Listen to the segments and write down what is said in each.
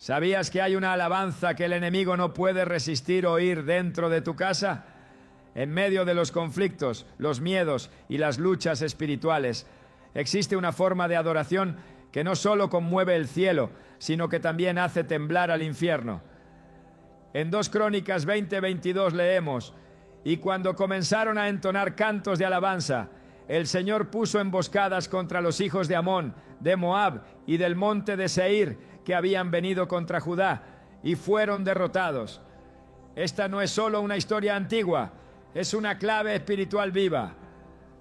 ¿Sabías que hay una alabanza que el enemigo no puede resistir oír dentro de tu casa? En medio de los conflictos, los miedos y las luchas espirituales, existe una forma de adoración que no solo conmueve el cielo, sino que también hace temblar al infierno. En 2 Crónicas 20:22 leemos: y cuando comenzaron a entonar cantos de alabanza, el Señor puso emboscadas contra los hijos de Amón, de Moab y del monte de Seir, que habían venido contra Judá, y fueron derrotados. Esta no es solo una historia antigua, es una clave espiritual viva.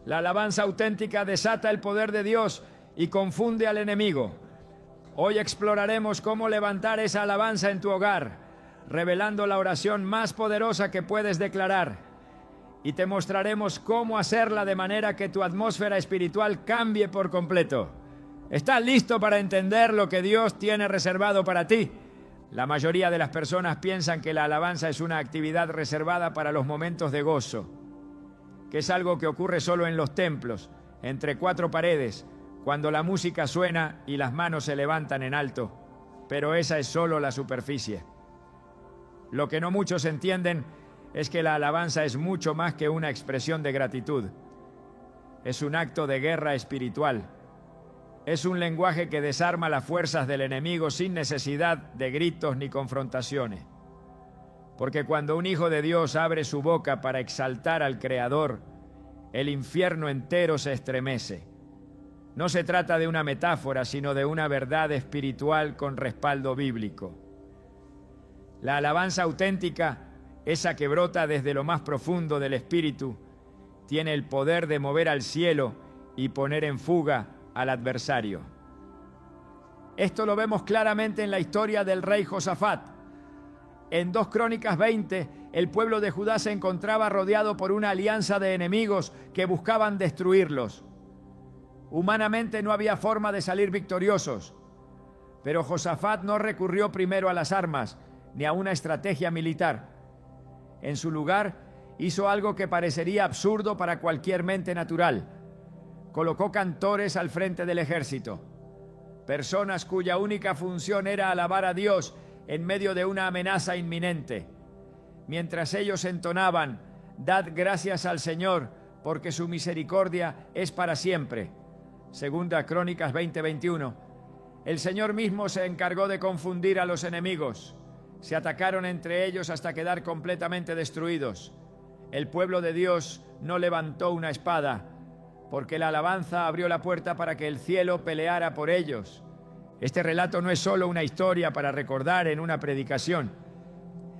La alabanza auténtica desata el poder de Dios y confunde al enemigo. Hoy exploraremos cómo levantar esa alabanza en tu hogar, revelando la oración más poderosa que puedes declarar. Y te mostraremos cómo hacerla de manera que tu atmósfera espiritual cambie por completo. ¿Estás listo para entender lo que Dios tiene reservado para ti? La mayoría de las personas piensan que la alabanza es una actividad reservada para los momentos de gozo, que es algo que ocurre solo en los templos, entre 4 paredes, cuando la música suena y las manos se levantan en alto. Pero esa es solo la superficie. Lo que no muchos entienden es que la alabanza es mucho más que una expresión de gratitud. Es un acto de guerra espiritual. Es un lenguaje que desarma las fuerzas del enemigo sin necesidad de gritos ni confrontaciones. Porque cuando un hijo de Dios abre su boca para exaltar al Creador, el infierno entero se estremece. No se trata de una metáfora, sino de una verdad espiritual con respaldo bíblico. La alabanza auténtica, esa que brota desde lo más profundo del espíritu, tiene el poder de mover al cielo y poner en fuga al adversario. Esto lo vemos claramente en la historia del rey Josafat. En 2 Crónicas 20, el pueblo de Judá se encontraba rodeado por una alianza de enemigos que buscaban destruirlos. Humanamente no había forma de salir victoriosos, pero Josafat no recurrió primero a las armas ni a una estrategia militar. En su lugar, hizo algo que parecería absurdo para cualquier mente natural. Colocó cantores al frente del ejército, personas cuya única función era alabar a Dios en medio de una amenaza inminente. Mientras ellos entonaban: «Dad gracias al Señor, porque su misericordia es para siempre». Segunda Crónicas 20:21. El Señor mismo se encargó de confundir a los enemigos. Se atacaron entre ellos hasta quedar completamente destruidos. El pueblo de Dios no levantó una espada, porque la alabanza abrió la puerta para que el cielo peleara por ellos. Este relato no es solo una historia para recordar en una predicación.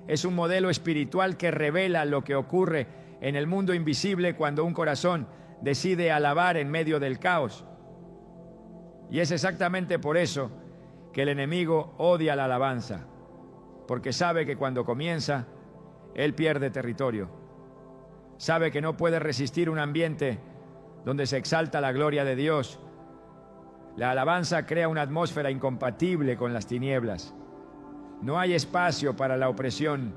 Es un modelo espiritual que revela lo que ocurre en el mundo invisible cuando un corazón decide alabar en medio del caos. Y es exactamente por eso que el enemigo odia la alabanza, porque sabe que cuando comienza, él pierde territorio. Sabe que no puede resistir un ambiente donde se exalta la gloria de Dios. La alabanza crea una atmósfera incompatible con las tinieblas. No hay espacio para la opresión,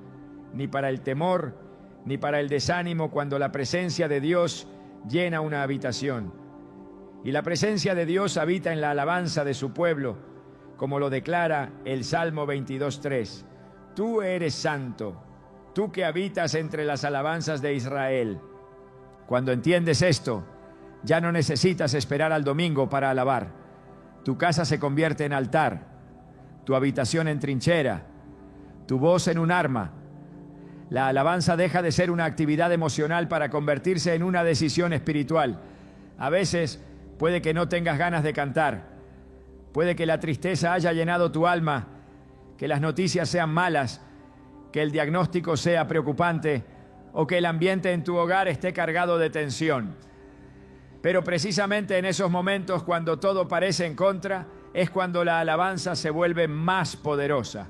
ni para el temor, ni para el desánimo cuando la presencia de Dios llena una habitación. Y la presencia de Dios habita en la alabanza de su pueblo, como lo declara el Salmo 22:3. Tú eres santo, tú que habitas entre las alabanzas de Israel. Cuando entiendes esto, ya no necesitas esperar al domingo para alabar. Tu casa se convierte en altar, tu habitación en trinchera, tu voz en un arma. La alabanza deja de ser una actividad emocional para convertirse en una decisión espiritual. A veces puede que no tengas ganas de cantar, puede que la tristeza haya llenado tu alma, que las noticias sean malas, que el diagnóstico sea preocupante o que el ambiente en tu hogar esté cargado de tensión. Pero precisamente en esos momentos, cuando todo parece en contra, es cuando la alabanza se vuelve más poderosa.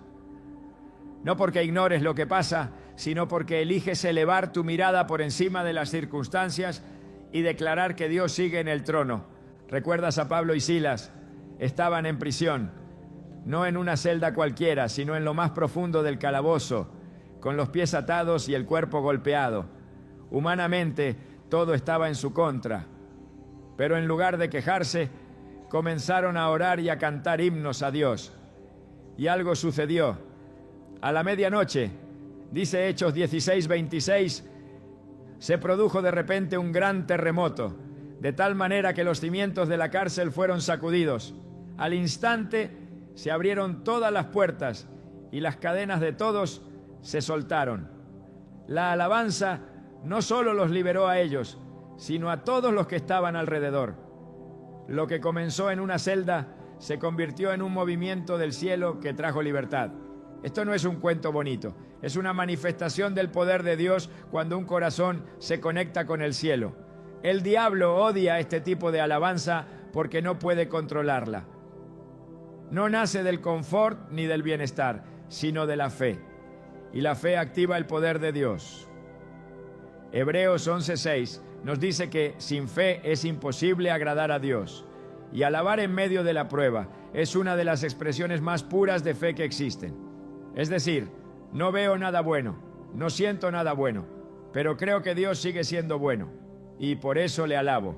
No porque ignores lo que pasa, sino porque eliges elevar tu mirada por encima de las circunstancias y declarar que Dios sigue en el trono. ¿Recuerdas a Pablo y Silas? Estaban en prisión, no en una celda cualquiera, sino en lo más profundo del calabozo, con los pies atados y el cuerpo golpeado. Humanamente, todo estaba en su contra. Pero en lugar de quejarse, comenzaron a orar y a cantar himnos a Dios. Y algo sucedió. A la medianoche, dice Hechos 16:26, se produjo de repente un gran terremoto, de tal manera que los cimientos de la cárcel fueron sacudidos. Al instante se abrieron todas las puertas y las cadenas de todos se soltaron. La alabanza no solo los liberó a ellos, sino a todos los que estaban alrededor. Lo que comenzó en una celda se convirtió en un movimiento del cielo que trajo libertad. Esto no es un cuento bonito, es una manifestación del poder de Dios cuando un corazón se conecta con el cielo. El diablo odia este tipo de alabanza porque no puede controlarla. No nace del confort ni del bienestar, sino de la fe. Y la fe activa el poder de Dios. Hebreos 11:6 nos dice que sin fe es imposible agradar a Dios. Y alabar en medio de la prueba es una de las expresiones más puras de fe que existen. Es decir, no veo nada bueno, no siento nada bueno, pero creo que Dios sigue siendo bueno y por eso le alabo.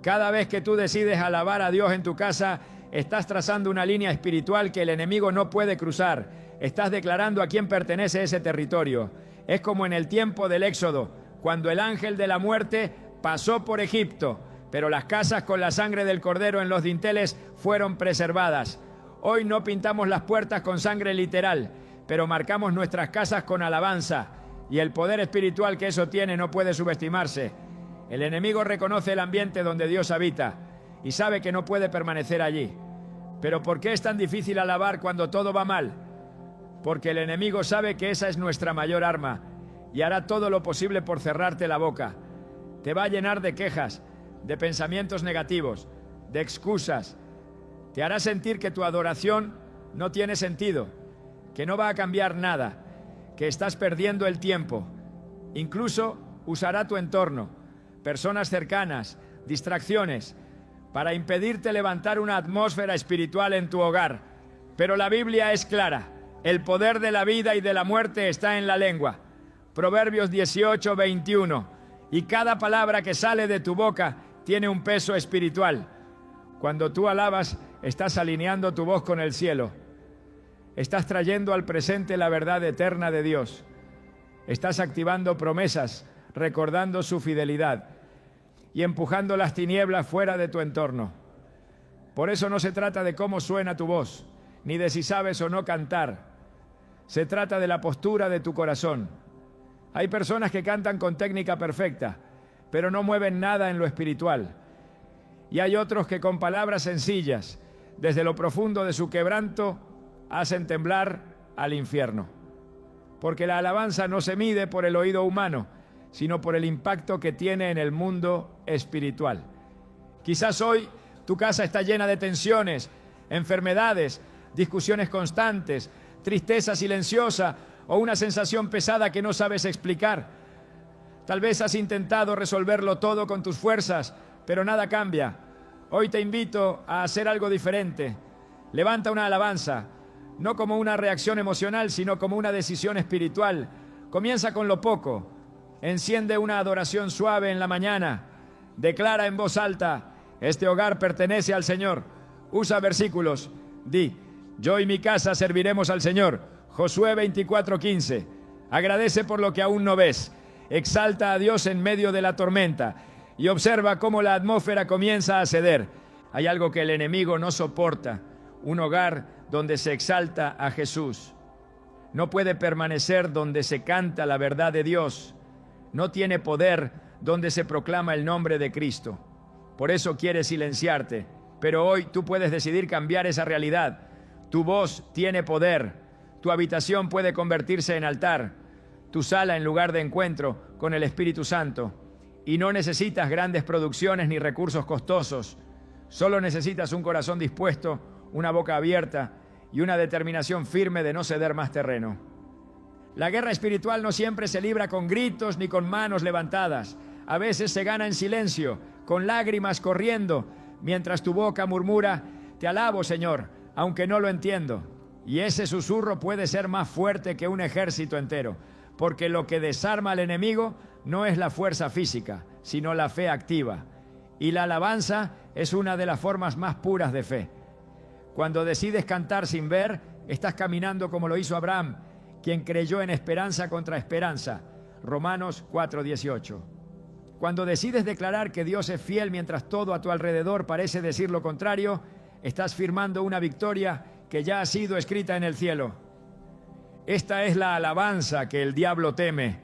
Cada vez que tú decides alabar a Dios en tu casa, estás trazando una línea espiritual que el enemigo no puede cruzar. Estás declarando a quién pertenece ese territorio. Es como en el tiempo del Éxodo, cuando el ángel de la muerte pasó por Egipto, pero las casas con la sangre del cordero en los dinteles fueron preservadas. Hoy no pintamos las puertas con sangre literal, pero marcamos nuestras casas con alabanza, y el poder espiritual que eso tiene no puede subestimarse. El enemigo reconoce el ambiente donde Dios habita y sabe que no puede permanecer allí. Pero ¿por qué es tan difícil alabar cuando todo va mal? Porque el enemigo sabe que esa es nuestra mayor arma y hará todo lo posible por cerrarte la boca. Te va a llenar de quejas, de pensamientos negativos, de excusas. Te hará sentir que tu adoración no tiene sentido, que no va a cambiar nada, que estás perdiendo el tiempo. Incluso usará tu entorno, personas cercanas, distracciones, para impedirte levantar una atmósfera espiritual en tu hogar. Pero la Biblia es clara. El poder de la vida y de la muerte está en la lengua. Proverbios 18:21. Y cada palabra que sale de tu boca tiene un peso espiritual. Cuando tú alabas, estás alineando tu voz con el cielo. Estás trayendo al presente la verdad eterna de Dios. Estás activando promesas, recordando su fidelidad y empujando las tinieblas fuera de tu entorno. Por eso no se trata de cómo suena tu voz, ni de si sabes o no cantar. Se trata de la postura de tu corazón. Hay personas que cantan con técnica perfecta, pero no mueven nada en lo espiritual. Y hay otros que con palabras sencillas, desde lo profundo de su quebranto, hacen temblar al infierno. Porque la alabanza no se mide por el oído humano, sino por el impacto que tiene en el mundo espiritual. Quizás hoy tu casa está llena de tensiones, enfermedades, discusiones constantes, tristeza silenciosa o una sensación pesada que no sabes explicar. Tal vez has intentado resolverlo todo con tus fuerzas, pero nada cambia. Hoy te invito a hacer algo diferente. Levanta una alabanza, no como una reacción emocional, sino como una decisión espiritual. Comienza con lo poco. Enciende una adoración suave en la mañana. Declara en voz alta: este hogar pertenece al Señor. Usa versículos. Di: yo y mi casa serviremos al Señor. Josué 24:15. Agradece por lo que aún no ves. Exalta a Dios en medio de la tormenta y observa cómo la atmósfera comienza a ceder. Hay algo que el enemigo no soporta: un hogar donde se exalta a Jesús. No puede permanecer donde se canta la verdad de Dios. No tiene poder donde se proclama el nombre de Cristo. Por eso quiere silenciarte. Pero hoy tú puedes decidir cambiar esa realidad. Tu voz tiene poder. Tu habitación puede convertirse en altar. Tu sala en lugar de encuentro con el Espíritu Santo. Y no necesitas grandes producciones ni recursos costosos. Solo necesitas un corazón dispuesto, una boca abierta y una determinación firme de no ceder más terreno. La guerra espiritual no siempre se libra con gritos ni con manos levantadas. A veces se gana en silencio, con lágrimas corriendo, mientras tu boca murmura: te alabo, Señor, aunque no lo entiendo. Y ese susurro puede ser más fuerte que un ejército entero, porque lo que desarma al enemigo no es la fuerza física, sino la fe activa. Y la alabanza es una de las formas más puras de fe. Cuando decides cantar sin ver, Estás caminando como lo hizo Abraham, quien creyó en esperanza contra esperanza. Romanos 4:18. Cuando decides declarar que Dios es fiel mientras todo a tu alrededor parece decir lo contrario, estás firmando una victoria que ya ha sido escrita en el cielo. Esta es la alabanza que el diablo teme,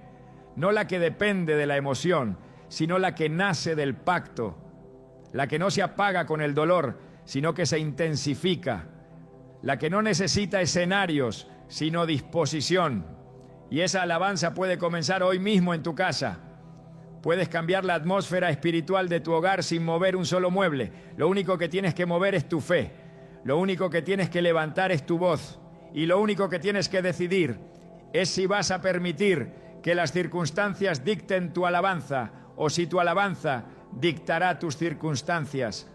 no la que depende de la emoción, sino la que nace del pacto, la que no se apaga con el dolor, sino que se intensifica, la que no necesita escenarios, sino disposición. Y esa alabanza puede comenzar hoy mismo en tu casa. Puedes cambiar la atmósfera espiritual de tu hogar sin mover un solo mueble. Lo único que tienes que mover es tu fe. Lo único que tienes que levantar es tu voz. Y lo único que tienes que decidir es si vas a permitir que las circunstancias dicten tu alabanza o si tu alabanza dictará tus circunstancias.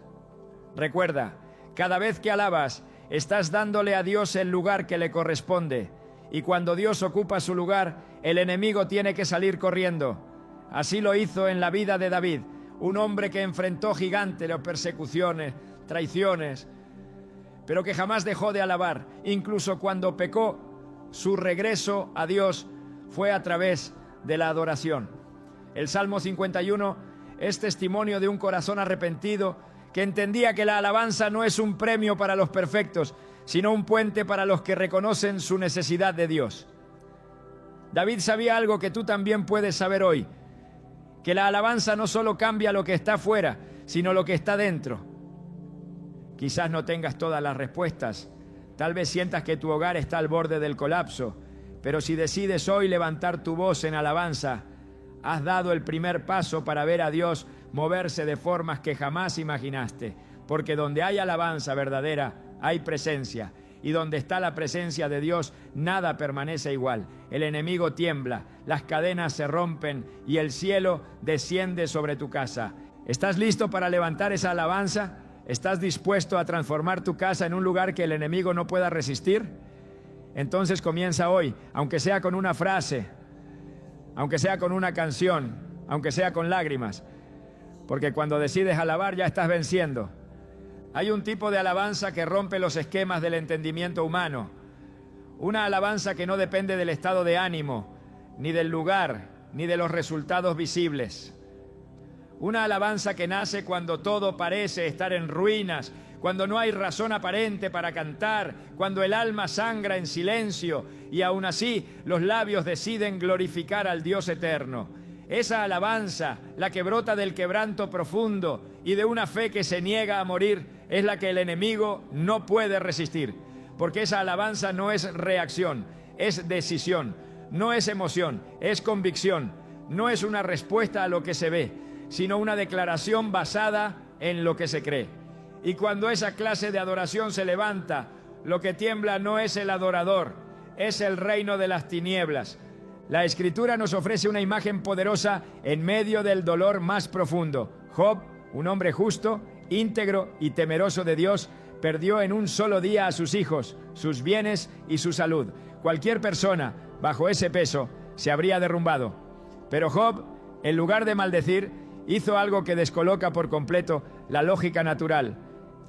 Recuerda, cada vez que alabas, estás dándole a Dios el lugar que le corresponde. Y cuando Dios ocupa su lugar, el enemigo tiene que salir corriendo. Así lo hizo en la vida de David, un hombre que enfrentó gigantes, persecuciones, traiciones, pero que jamás dejó de alabar. Incluso cuando pecó, su regreso a Dios fue a través de la adoración. El Salmo 51 es testimonio de un corazón arrepentido que entendía que la alabanza no es un premio para los perfectos, sino un puente para los que reconocen su necesidad de Dios. David sabía algo que tú también puedes saber hoy, que la alabanza no solo cambia lo que está fuera, sino lo que está dentro. Quizás no tengas todas las respuestas, tal vez sientas que tu hogar está al borde del colapso, pero si decides hoy levantar tu voz en alabanza, has dado el primer paso para ver a Dios moverse de formas que jamás imaginaste, porque donde hay alabanza verdadera, hay presencia, y donde está la presencia de Dios, nada permanece igual. El enemigo tiembla, las cadenas se rompen y el cielo desciende sobre tu casa. ¿Estás listo para levantar esa alabanza? ¿Estás dispuesto a transformar tu casa en un lugar que el enemigo no pueda resistir? Entonces comienza hoy, aunque sea con una frase, aunque sea con una canción, aunque sea con lágrimas, porque cuando decides alabar ya estás venciendo. Hay un tipo de alabanza que rompe los esquemas del entendimiento humano. Una alabanza que no depende del estado de ánimo, ni del lugar, ni de los resultados visibles. Una alabanza que nace cuando todo parece estar en ruinas, cuando no hay razón aparente para cantar, cuando el alma sangra en silencio y aún así los labios deciden glorificar al Dios eterno. Esa alabanza, la que brota del quebranto profundo y de una fe que se niega a morir, es la que el enemigo no puede resistir, porque esa alabanza no es reacción, es decisión, no es emoción, es convicción, no es una respuesta a lo que se ve, sino una declaración basada en lo que se cree. Y cuando esa clase de adoración se levanta, lo que tiembla no es el adorador, es el reino de las tinieblas. La Escritura nos ofrece una imagen poderosa en medio del dolor más profundo. Job, un hombre justo, íntegro y temeroso de Dios, perdió en un solo día a sus hijos, sus bienes y su salud. Cualquier persona bajo ese peso se habría derrumbado. Pero Job, en lugar de maldecir, hizo algo que descoloca por completo la lógica natural.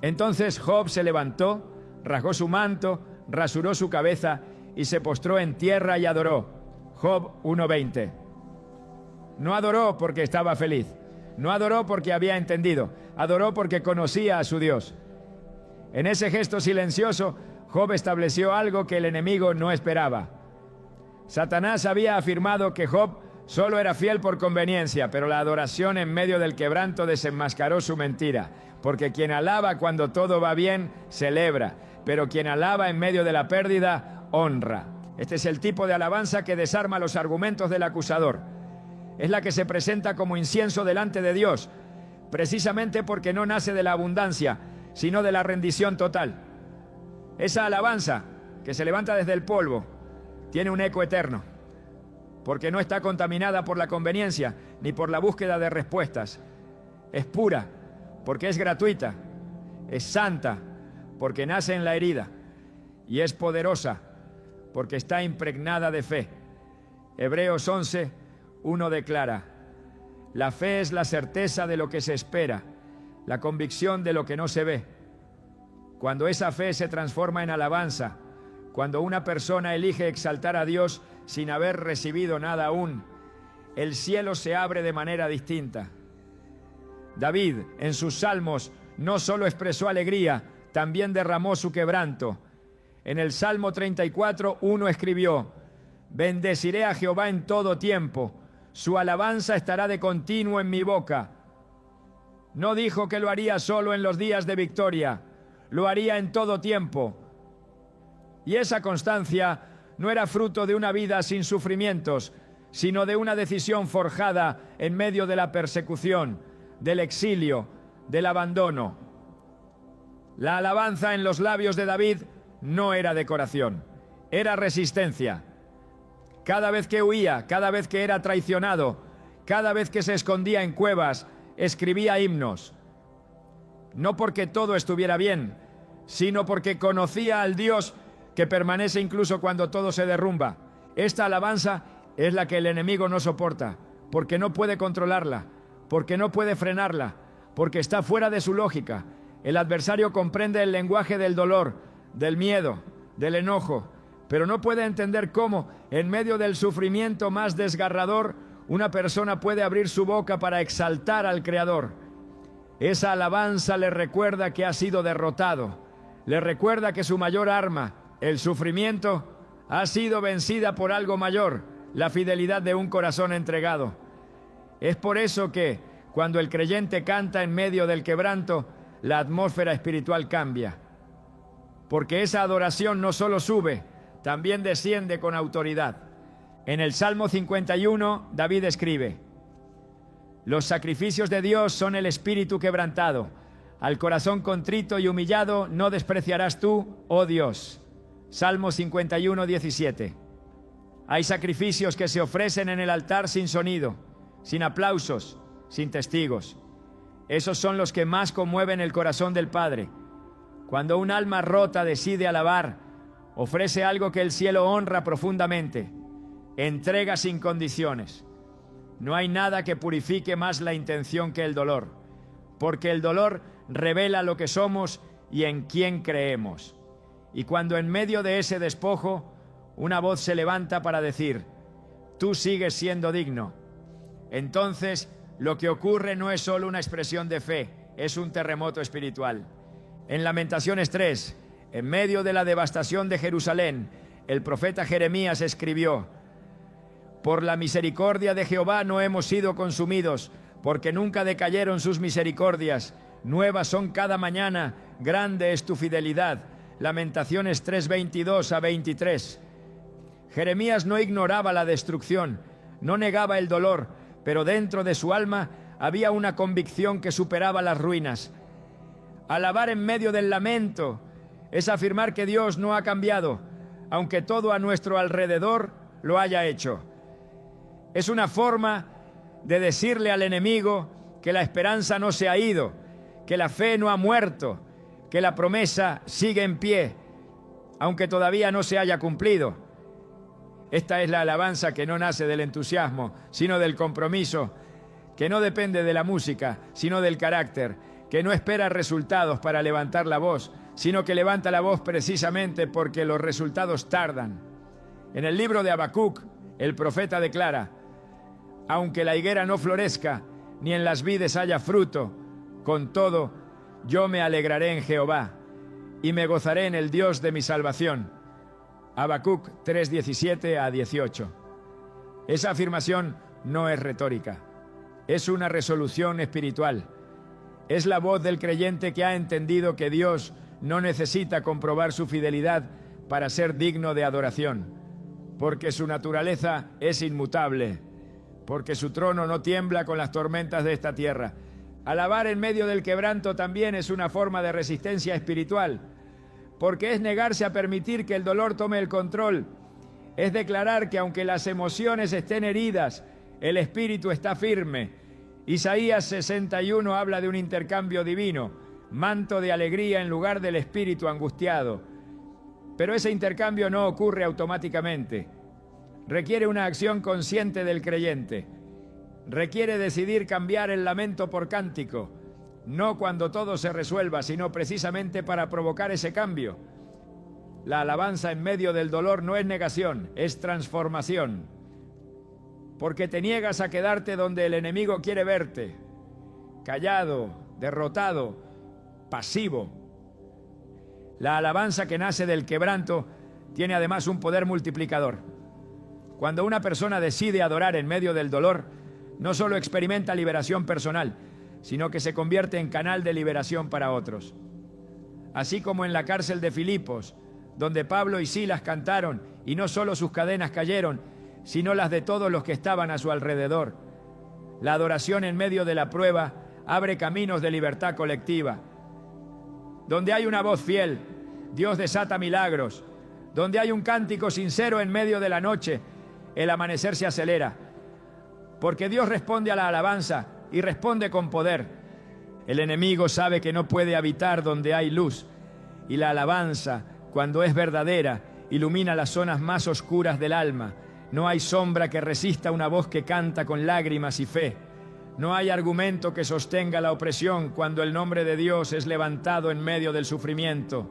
Entonces Job se levantó, rasgó su manto, rasuró su cabeza y se postró en tierra y adoró. Job 1:20. No adoró porque estaba feliz, no adoró porque había entendido, adoró porque conocía a su Dios. En ese gesto silencioso, Job estableció algo que el enemigo no esperaba. Satanás había afirmado que Job solo era fiel por conveniencia, pero la adoración en medio del quebranto desenmascaró su mentira, porque quien alaba cuando todo va bien, celebra, pero quien alaba en medio de la pérdida, honra. Este es el tipo de alabanza que desarma los argumentos del acusador. Es la que se presenta como incienso delante de Dios, precisamente porque no nace de la abundancia, sino de la rendición total. Esa alabanza que se levanta desde el polvo tiene un eco eterno, porque no está contaminada por la conveniencia ni por la búsqueda de respuestas. Es pura, porque es gratuita. Es santa, porque nace en la herida. Y es poderosa, porque está impregnada de fe. Hebreos 11:1 declara: la fe es la certeza de lo que se espera, la convicción de lo que no se ve. Cuando esa fe se transforma en alabanza, Cuando una persona elige exaltar a Dios sin haber recibido nada aún, el cielo se abre de manera distinta. David, en sus salmos, no solo expresó alegría, también derramó su quebranto. En el Salmo 34, uno escribió: bendeciré a Jehová en todo tiempo, su alabanza estará de continuo en mi boca. No dijo que lo haría solo en los días de victoria, lo haría en todo tiempo. Y esa constancia no era fruto de una vida sin sufrimientos, sino de una decisión forjada en medio de la persecución, del exilio, del abandono. La alabanza en los labios de David no era decoración, era resistencia. Cada vez que huía, cada vez que era traicionado, cada vez que se escondía en cuevas, escribía himnos. No porque todo estuviera bien, sino porque conocía al Dios que permanece incluso cuando todo se derrumba. Esta alabanza es la que el enemigo no soporta, porque no puede controlarla, porque no puede frenarla, porque está fuera de su lógica. El adversario comprende el lenguaje del dolor, del miedo, del enojo, pero no puede entender cómo, en medio del sufrimiento más desgarrador, una persona puede abrir su boca para exaltar al Creador. Esa alabanza le recuerda que ha sido derrotado, le recuerda que su mayor arma, el sufrimiento, ha sido vencida por algo mayor, la fidelidad de un corazón entregado. Es por eso que, cuando el creyente canta en medio del quebranto, la atmósfera espiritual cambia. Porque esa adoración no solo sube, también desciende con autoridad. En el Salmo 51, David escribe: los sacrificios de Dios son el espíritu quebrantado. Al corazón contrito y humillado no despreciarás tú, oh Dios. Salmo 51, 17. Hay sacrificios que se ofrecen en el altar sin sonido, sin aplausos, sin testigos. Esos son los que más conmueven el corazón del Padre. Cuando un alma rota decide alabar, ofrece algo que el cielo honra profundamente, entrega sin condiciones. No hay nada que purifique más la intención que el dolor, porque el dolor revela lo que somos y en quién creemos. Y cuando en medio de ese despojo, una voz se levanta para decir: tú sigues siendo digno, entonces lo que ocurre no es solo una expresión de fe, es un terremoto espiritual. En Lamentaciones 3, en medio de la devastación de Jerusalén, el profeta Jeremías escribió: por la misericordia de Jehová no hemos sido consumidos, porque nunca decayeron sus misericordias. Nuevas son cada mañana, grande es tu fidelidad. Lamentaciones 3, 22 a 23. Jeremías no ignoraba la destrucción, no negaba el dolor, pero dentro de su alma había una convicción que superaba las ruinas. Alabar en medio del lamento es afirmar que Dios no ha cambiado, aunque todo a nuestro alrededor lo haya hecho. Es una forma de decirle al enemigo que la esperanza no se ha ido, que la fe no ha muerto, que la promesa sigue en pie, aunque todavía no se haya cumplido. Esta es la alabanza que no nace del entusiasmo, sino del compromiso, que no depende de la música, sino del carácter, que no espera resultados para levantar la voz, sino que levanta la voz precisamente porque los resultados tardan. En el libro de Habacuc, el profeta declara: aunque la higuera no florezca, ni en las vides haya fruto, con todo, yo me alegraré en Jehová, y me gozaré en el Dios de mi salvación. Habacuc 3, 17 a 18. Esa afirmación no es retórica, es una resolución espiritual. Es la voz del creyente que ha entendido que Dios no necesita comprobar su fidelidad para ser digno de adoración, porque su naturaleza es inmutable, porque su trono no tiembla con las tormentas de esta tierra. Alabar en medio del quebranto también es una forma de resistencia espiritual, porque es negarse a permitir que el dolor tome el control. Es declarar que aunque las emociones estén heridas, el espíritu está firme. Isaías 61 habla de un intercambio divino, manto de alegría en lugar del espíritu angustiado. Pero ese intercambio no ocurre automáticamente. Requiere una acción consciente del creyente. Requiere decidir cambiar el lamento por cántico, no cuando todo se resuelva, sino precisamente para provocar ese cambio. La alabanza en medio del dolor no es negación, es transformación. Porque te niegas a quedarte donde el enemigo quiere verte, callado, derrotado, pasivo. La alabanza que nace del quebranto tiene además un poder multiplicador. Cuando una persona decide adorar en medio del dolor, no solo experimenta liberación personal, sino que se convierte en canal de liberación para otros. Así como en la cárcel de Filipos, donde Pablo y Silas cantaron, y no solo sus cadenas cayeron, sino las de todos los que estaban a su alrededor. La adoración en medio de la prueba abre caminos de libertad colectiva. Donde hay una voz fiel, Dios desata milagros. Donde hay un cántico sincero en medio de la noche, el amanecer se acelera. Porque Dios responde a la alabanza y responde con poder. El enemigo sabe que no puede habitar donde hay luz, y la alabanza, cuando es verdadera, ilumina las zonas más oscuras del alma. No hay sombra que resista una voz que canta con lágrimas y fe. No hay argumento que sostenga la opresión cuando el nombre de Dios es levantado en medio del sufrimiento.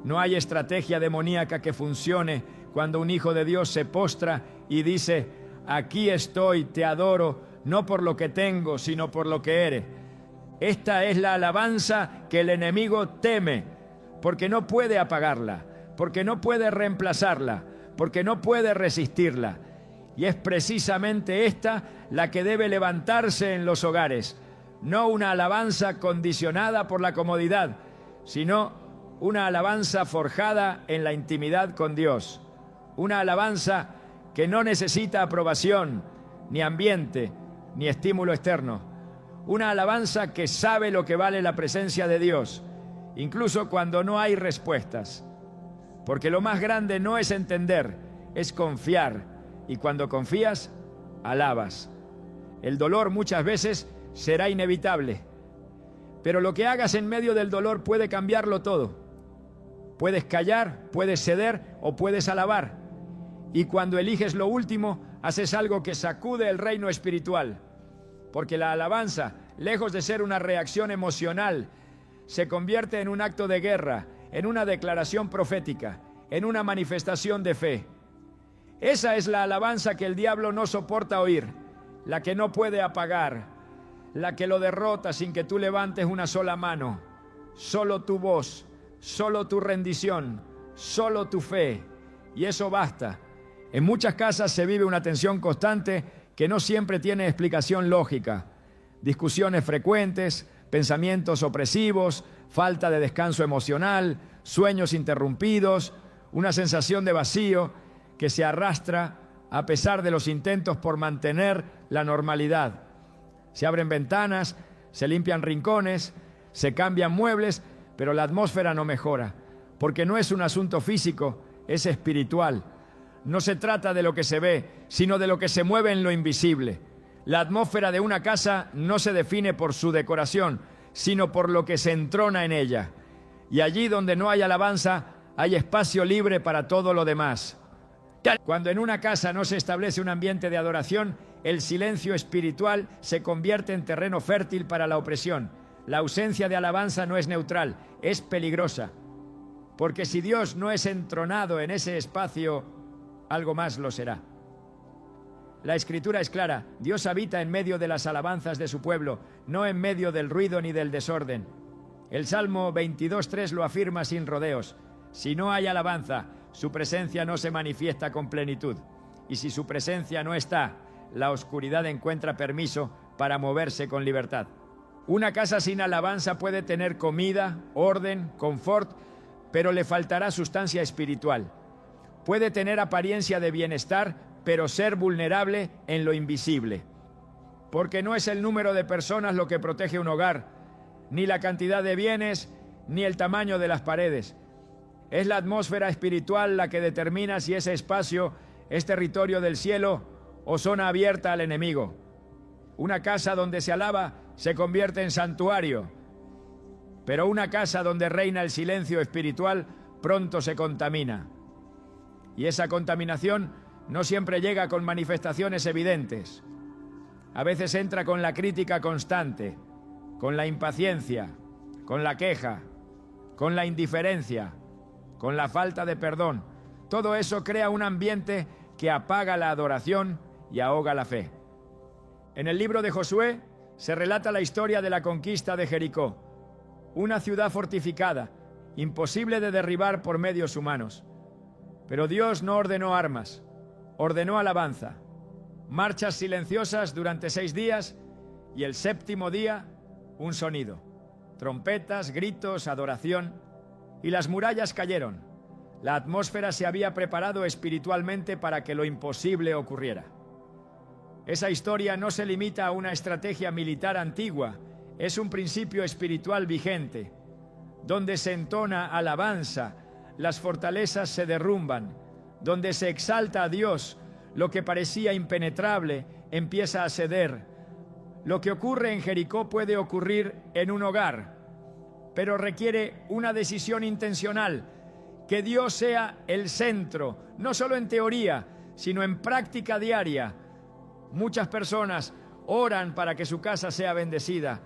No hay estrategia demoníaca que funcione cuando un hijo de Dios se postra y dice: aquí estoy, te adoro, no por lo que tengo, sino por lo que eres. Esta es la alabanza que el enemigo teme, porque no puede apagarla, porque no puede reemplazarla, porque no puede resistirla. Y es precisamente esta la que debe levantarse en los hogares. No una alabanza condicionada por la comodidad, sino una alabanza forjada en la intimidad con Dios. Una alabanza que no necesita aprobación, ni ambiente, ni estímulo externo. Una alabanza que sabe lo que vale la presencia de Dios, incluso cuando no hay respuestas. Porque lo más grande no es entender, es confiar. Y cuando confías, alabas. El dolor muchas veces será inevitable, pero lo que hagas en medio del dolor puede cambiarlo todo. Puedes callar, puedes ceder o puedes alabar. Y cuando eliges lo último, haces algo que sacude el reino espiritual. Porque la alabanza, lejos de ser una reacción emocional, se convierte en un acto de guerra, en una declaración profética, en una manifestación de fe. Esa es la alabanza que el diablo no soporta oír, la que no puede apagar, la que lo derrota sin que tú levantes una sola mano. Solo tu voz, solo tu rendición, solo tu fe, y eso basta. En muchas casas se vive una tensión constante que no siempre tiene explicación lógica. Discusiones frecuentes, pensamientos opresivos, falta de descanso emocional, sueños interrumpidos, una sensación de vacío que se arrastra a pesar de los intentos por mantener la normalidad. Se abren ventanas, se limpian rincones, se cambian muebles, pero la atmósfera no mejora, porque no es un asunto físico, es espiritual. No se trata de lo que se ve, sino de lo que se mueve en lo invisible. La atmósfera de una casa no se define por su decoración, sino por lo que se entrona en ella. Y allí donde no hay alabanza, hay espacio libre para todo lo demás. Cuando en una casa no se establece un ambiente de adoración, el silencio espiritual se convierte en terreno fértil para la opresión. La ausencia de alabanza no es neutral, es peligrosa. Porque si Dios no es entronado en ese espacio, algo más lo será. La Escritura es clara: Dios habita en medio de las alabanzas de su pueblo, no en medio del ruido ni del desorden. El Salmo 22:3 lo afirma sin rodeos: si no hay alabanza, su presencia no se manifiesta con plenitud. Y si su presencia no está, la oscuridad encuentra permiso para moverse con libertad. Una casa sin alabanza puede tener comida, orden, confort, pero le faltará sustancia espiritual. Puede tener apariencia de bienestar, pero ser vulnerable en lo invisible. Porque no es el número de personas lo que protege un hogar, ni la cantidad de bienes, ni el tamaño de las paredes. Es la atmósfera espiritual la que determina si ese espacio es territorio del cielo o zona abierta al enemigo. Una casa donde se alaba se convierte en santuario, pero una casa donde reina el silencio espiritual pronto se contamina. Y esa contaminación no siempre llega con manifestaciones evidentes. A veces entra con la crítica constante, con la impaciencia, con la queja, con la indiferencia, con la falta de perdón. Todo eso crea un ambiente que apaga la adoración y ahoga la fe. En el libro de Josué se relata la historia de la conquista de Jericó, una ciudad fortificada, imposible de derribar por medios humanos. Pero Dios no ordenó armas, ordenó alabanza, marchas silenciosas durante 6 días y el 7º día un sonido, trompetas, gritos, adoración, y las murallas cayeron. La atmósfera se había preparado espiritualmente para que lo imposible ocurriera. Esa historia no se limita a una estrategia militar antigua, es un principio espiritual vigente. Donde se entona alabanza, las fortalezas se derrumban. Donde se exalta a Dios, lo que parecía impenetrable empieza a ceder. Lo que ocurre en Jericó puede ocurrir en un hogar, pero requiere una decisión intencional, que Dios sea el centro, no solo en teoría, sino en práctica diaria. Muchas personas oran para que su casa sea bendecida,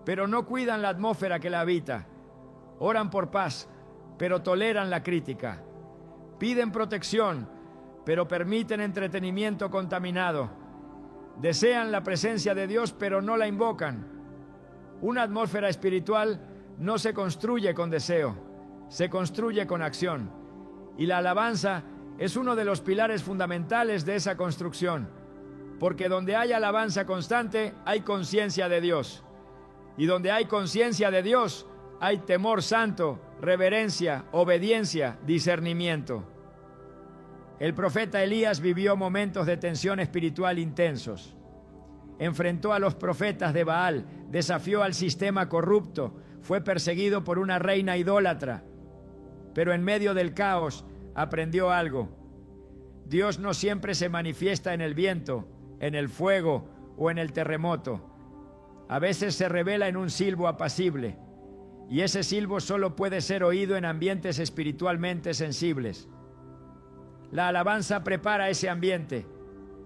pero no cuidan la atmósfera que la habita. Oran por paz, pero toleran la crítica. Piden protección, pero permiten entretenimiento contaminado. Desean la presencia de Dios, pero no la invocan. Una atmósfera espiritual no se construye con deseo, se construye con acción. Y la alabanza es uno de los pilares fundamentales de esa construcción, porque donde hay alabanza constante hay conciencia de Dios. Y donde hay conciencia de Dios hay temor santo, reverencia, obediencia, discernimiento. El profeta Elías vivió momentos de tensión espiritual intensos. Enfrentó a los profetas de Baal, desafió al sistema corrupto, fue perseguido por una reina idólatra. Pero en medio del caos aprendió algo. Dios no siempre se manifiesta en el viento, en el fuego o en el terremoto. A veces se revela en un silbo apacible, y ese silbo solo puede ser oído en ambientes espiritualmente sensibles. La alabanza prepara ese ambiente.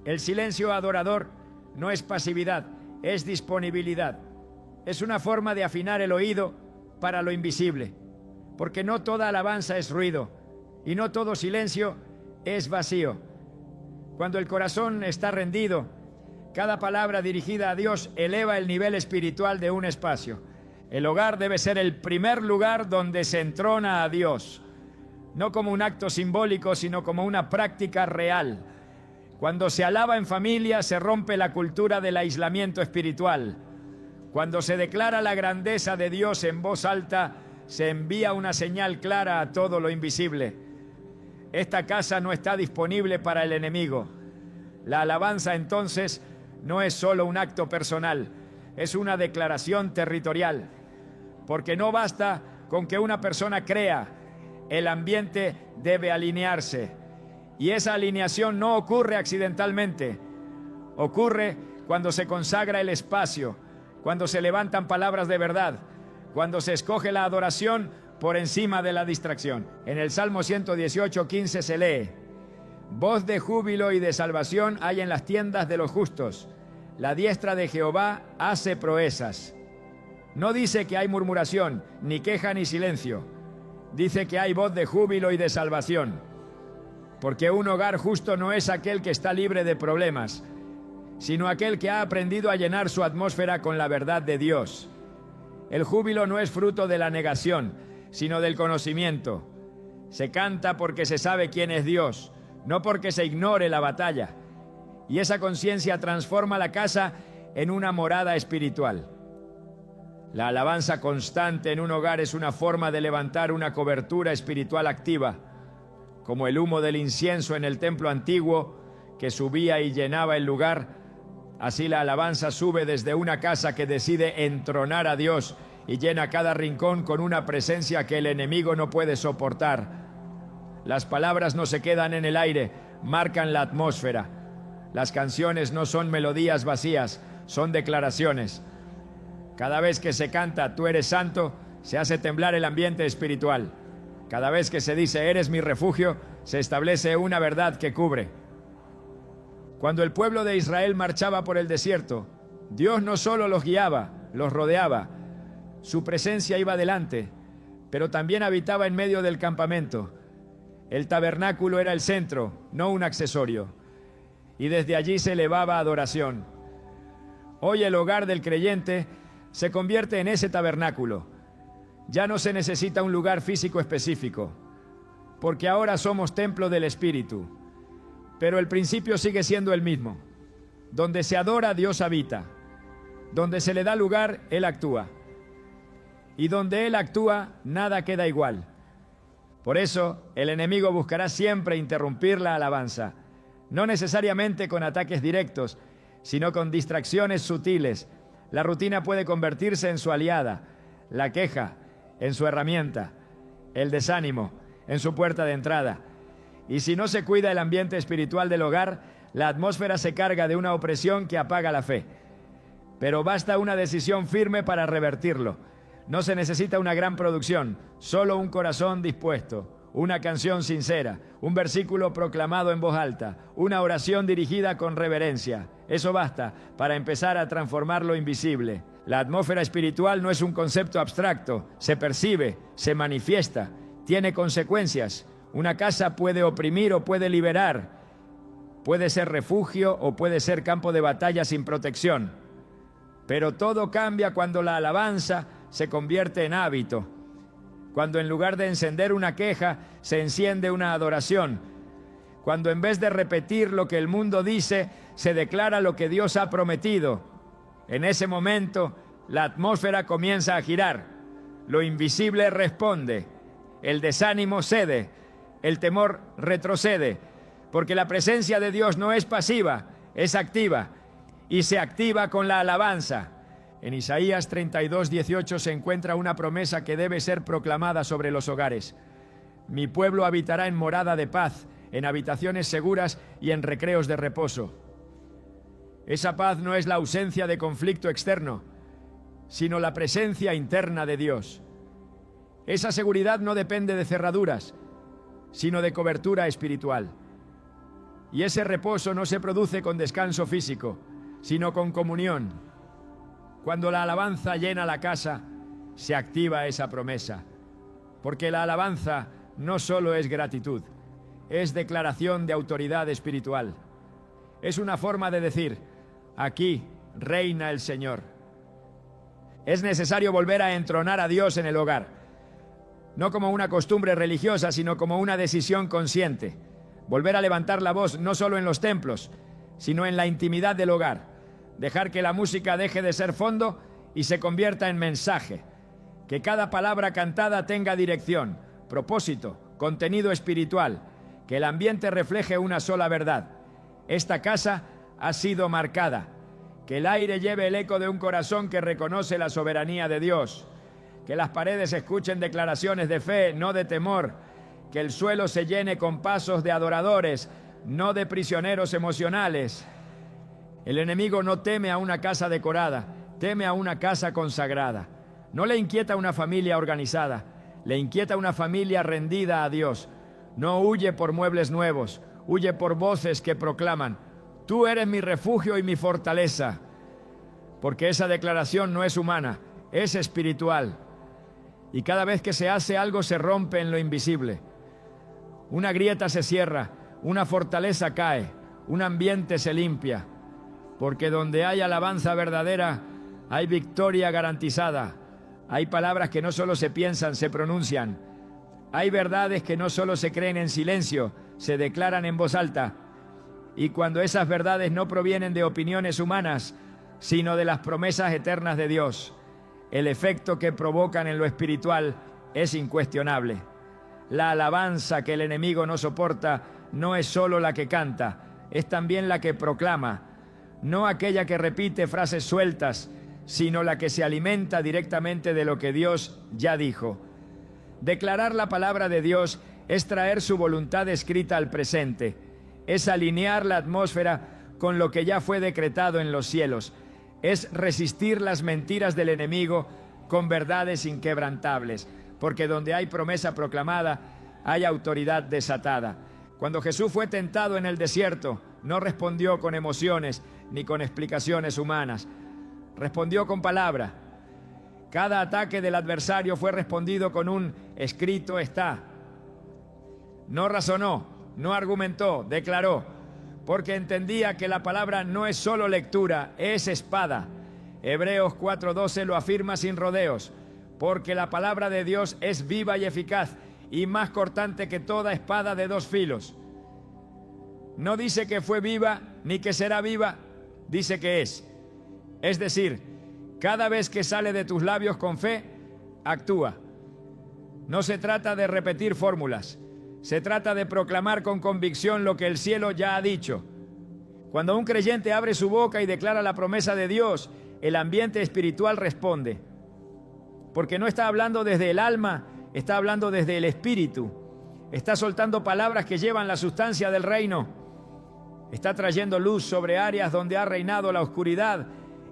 El silencio adorador no es pasividad, es disponibilidad. Es una forma de afinar el oído para lo invisible, porque no toda alabanza es ruido y no todo silencio es vacío. Cuando el corazón está rendido, cada palabra dirigida a Dios eleva el nivel espiritual de un espacio. El hogar debe ser el primer lugar donde se entrona a Dios, no como un acto simbólico, sino como una práctica real. Cuando se alaba en familia, se rompe la cultura del aislamiento espiritual. Cuando se declara la grandeza de Dios en voz alta, se envía una señal clara a todo lo invisible. Esta casa no está disponible para el enemigo. La alabanza, entonces, no es solo un acto personal, es una declaración territorial. Porque no basta con que una persona crea, el ambiente debe alinearse. Y esa alineación no ocurre accidentalmente. Ocurre cuando se consagra el espacio, cuando se levantan palabras de verdad, cuando se escoge la adoración por encima de la distracción. En el Salmo 118:15 se lee: voz de júbilo y de salvación hay en las tiendas de los justos. La diestra de Jehová hace proezas. No dice que hay murmuración, ni queja ni silencio. Dice que hay voz de júbilo y de salvación. Porque un hogar justo no es aquel que está libre de problemas, sino aquel que ha aprendido a llenar su atmósfera con la verdad de Dios. El júbilo no es fruto de la negación, sino del conocimiento. Se canta porque se sabe quién es Dios, no porque se ignore la batalla. Y esa conciencia transforma la casa en una morada espiritual. La alabanza constante en un hogar es una forma de levantar una cobertura espiritual activa, como el humo del incienso en el templo antiguo que subía y llenaba el lugar. Así la alabanza sube desde una casa que decide entronar a Dios y llena cada rincón con una presencia que el enemigo no puede soportar. Las palabras no se quedan en el aire, marcan la atmósfera. Las canciones no son melodías vacías, son declaraciones. Cada vez que se canta "Tú eres santo", se hace temblar el ambiente espiritual. Cada vez que se dice "Eres mi refugio", se establece una verdad que cubre. Cuando el pueblo de Israel marchaba por el desierto, Dios no solo los guiaba, los rodeaba. Su presencia iba delante. pero también habitaba en medio del campamento. El tabernáculo era el centro, no un accesorio, y desde allí se elevaba adoración. Hoy el hogar del creyente se convierte en ese tabernáculo. Ya no se necesita un lugar físico específico, porque ahora somos templo del Espíritu. Pero el principio sigue siendo el mismo. Donde se adora, Dios habita. Donde se le da lugar, Él actúa. Y donde Él actúa, nada queda igual. Por eso, el enemigo buscará siempre interrumpir la alabanza, no necesariamente con ataques directos, sino con distracciones sutiles. La rutina puede convertirse en su aliada, la queja en su herramienta, el desánimo en su puerta de entrada. Y si no se cuida el ambiente espiritual del hogar, la atmósfera se carga de una opresión que apaga la fe. Pero basta una decisión firme para revertirlo. No se necesita una gran producción, solo un corazón dispuesto, una canción sincera, un versículo proclamado en voz alta, una oración dirigida con reverencia. Eso basta para empezar a transformar lo invisible. La atmósfera espiritual no es un concepto abstracto, se percibe, se manifiesta, tiene consecuencias. Una casa puede oprimir o puede liberar, puede ser refugio o puede ser campo de batalla sin protección. Pero todo cambia cuando la alabanza se convierte en hábito, cuando en lugar de encender una queja, se enciende una adoración, cuando en vez de repetir lo que el mundo dice, se declara lo que Dios ha prometido. En ese momento, la atmósfera comienza a girar, lo invisible responde, el desánimo cede, el temor retrocede, porque la presencia de Dios no es pasiva, es activa, y se activa con la alabanza. En Isaías 32:18 se encuentra una promesa que debe ser proclamada sobre los hogares. Mi pueblo habitará en morada de paz, en habitaciones seguras y en recreos de reposo. Esa paz no es la ausencia de conflicto externo, sino la presencia interna de Dios. Esa seguridad no depende de cerraduras, sino de cobertura espiritual. Y ese reposo no se produce con descanso físico, sino con comunión. Cuando la alabanza llena la casa, se activa esa promesa. Porque la alabanza no solo es gratitud, es declaración de autoridad espiritual. Es una forma de decir, aquí reina el Señor. Es necesario volver a entronar a Dios en el hogar, no como una costumbre religiosa, sino como una decisión consciente. Volver a levantar la voz no solo en los templos, sino en la intimidad del hogar. Dejar que la música deje de ser fondo y se convierta en mensaje. Que cada palabra cantada tenga dirección, propósito, contenido espiritual. Que el ambiente refleje una sola verdad. Esta casa ha sido marcada. Que el aire lleve el eco de un corazón que reconoce la soberanía de Dios. Que las paredes escuchen declaraciones de fe, no de temor. Que el suelo se llene con pasos de adoradores, no de prisioneros emocionales. El enemigo no teme a una casa decorada, teme a una casa consagrada. No le inquieta una familia organizada, le inquieta una familia rendida a Dios. No huye por muebles nuevos, huye por voces que proclaman, tú eres mi refugio y mi fortaleza. Porque esa declaración no es humana, es espiritual. Y cada vez que se hace algo se rompe en lo invisible. Una grieta se cierra, una fortaleza cae, un ambiente se limpia. Porque donde hay alabanza verdadera, hay victoria garantizada. Hay palabras que no solo se piensan, se pronuncian. Hay verdades que no solo se creen en silencio, se declaran en voz alta. Y cuando esas verdades no provienen de opiniones humanas, sino de las promesas eternas de Dios, el efecto que provocan en lo espiritual es incuestionable. La alabanza que el enemigo no soporta no es solo la que canta, es también la que proclama. No aquella que repite frases sueltas, sino la que se alimenta directamente de lo que Dios ya dijo. Declarar la palabra de Dios es traer su voluntad escrita al presente, es alinear la atmósfera con lo que ya fue decretado en los cielos, es resistir las mentiras del enemigo con verdades inquebrantables, porque donde hay promesa proclamada, hay autoridad desatada. Cuando Jesús fue tentado en el desierto, no respondió con emociones ni con explicaciones humanas. Respondió con palabra. Cada ataque del adversario fue respondido con un escrito está. No razonó, no argumentó, declaró, porque entendía que la palabra no es solo lectura, es espada. Hebreos 4:12 lo afirma sin rodeos, porque la palabra de Dios es viva y eficaz y más cortante que toda espada de dos filos. No dice que fue viva ni que será viva, dice que es. Es decir, cada vez que sale de tus labios con fe, actúa. No se trata de repetir fórmulas, se trata de proclamar con convicción lo que el cielo ya ha dicho. Cuando un creyente abre su boca y declara la promesa de Dios, el ambiente espiritual responde. Porque no está hablando desde el alma, está hablando desde el espíritu. Está soltando palabras que llevan la sustancia del reino. Está trayendo luz sobre áreas donde ha reinado la oscuridad.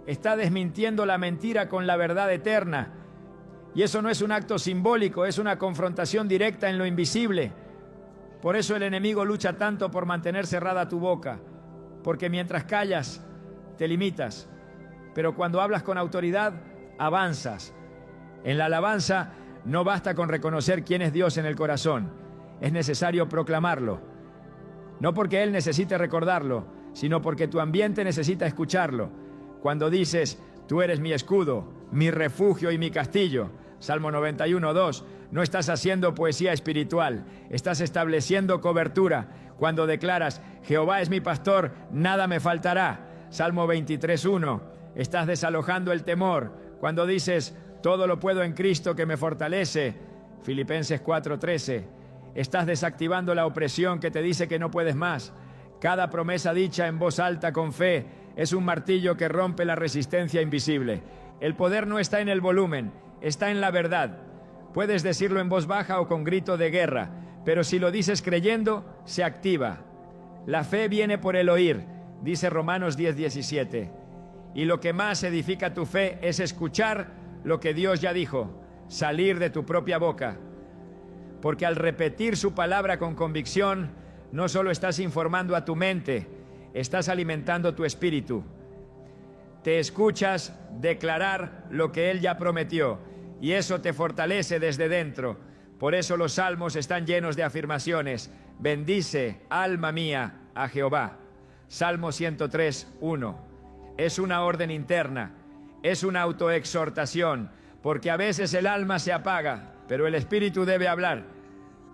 Está desmintiendo la mentira con la verdad eterna. Y eso no es un acto simbólico, es una confrontación directa en lo invisible. Por eso el enemigo lucha tanto por mantener cerrada tu boca. Porque mientras callas, te limitas. Pero cuando hablas con autoridad, avanzas. En la alabanza no basta con reconocer quién es Dios en el corazón. Es necesario proclamarlo. No porque Él necesite recordarlo, sino porque tu ambiente necesita escucharlo. Cuando dices, tú eres mi escudo, mi refugio y mi castillo, Salmo 91:2, no estás haciendo poesía espiritual, estás estableciendo cobertura. Cuando declaras, Jehová es mi pastor, nada me faltará, Salmo 23:1, estás desalojando el temor. Cuando dices, todo lo puedo en Cristo que me fortalece, Filipenses 4:13, estás desactivando la opresión que te dice que no puedes más. Cada promesa dicha en voz alta con fe es un martillo que rompe la resistencia invisible. El poder no está en el volumen, está en la verdad. Puedes decirlo en voz baja o con grito de guerra, pero si lo dices creyendo, se activa. La fe viene por el oír, dice Romanos 10:17. Y lo que más edifica tu fe es escuchar lo que Dios ya dijo, salir de tu propia boca. Porque al repetir su palabra con convicción, no solo estás informando a tu mente, estás alimentando tu espíritu. Te escuchas declarar lo que Él ya prometió y eso te fortalece desde dentro. Por eso los salmos están llenos de afirmaciones. Bendice, alma mía, a Jehová. Salmo 103:1. Es una orden interna, es una autoexhortación, porque a veces el alma se apaga, pero el espíritu debe hablar.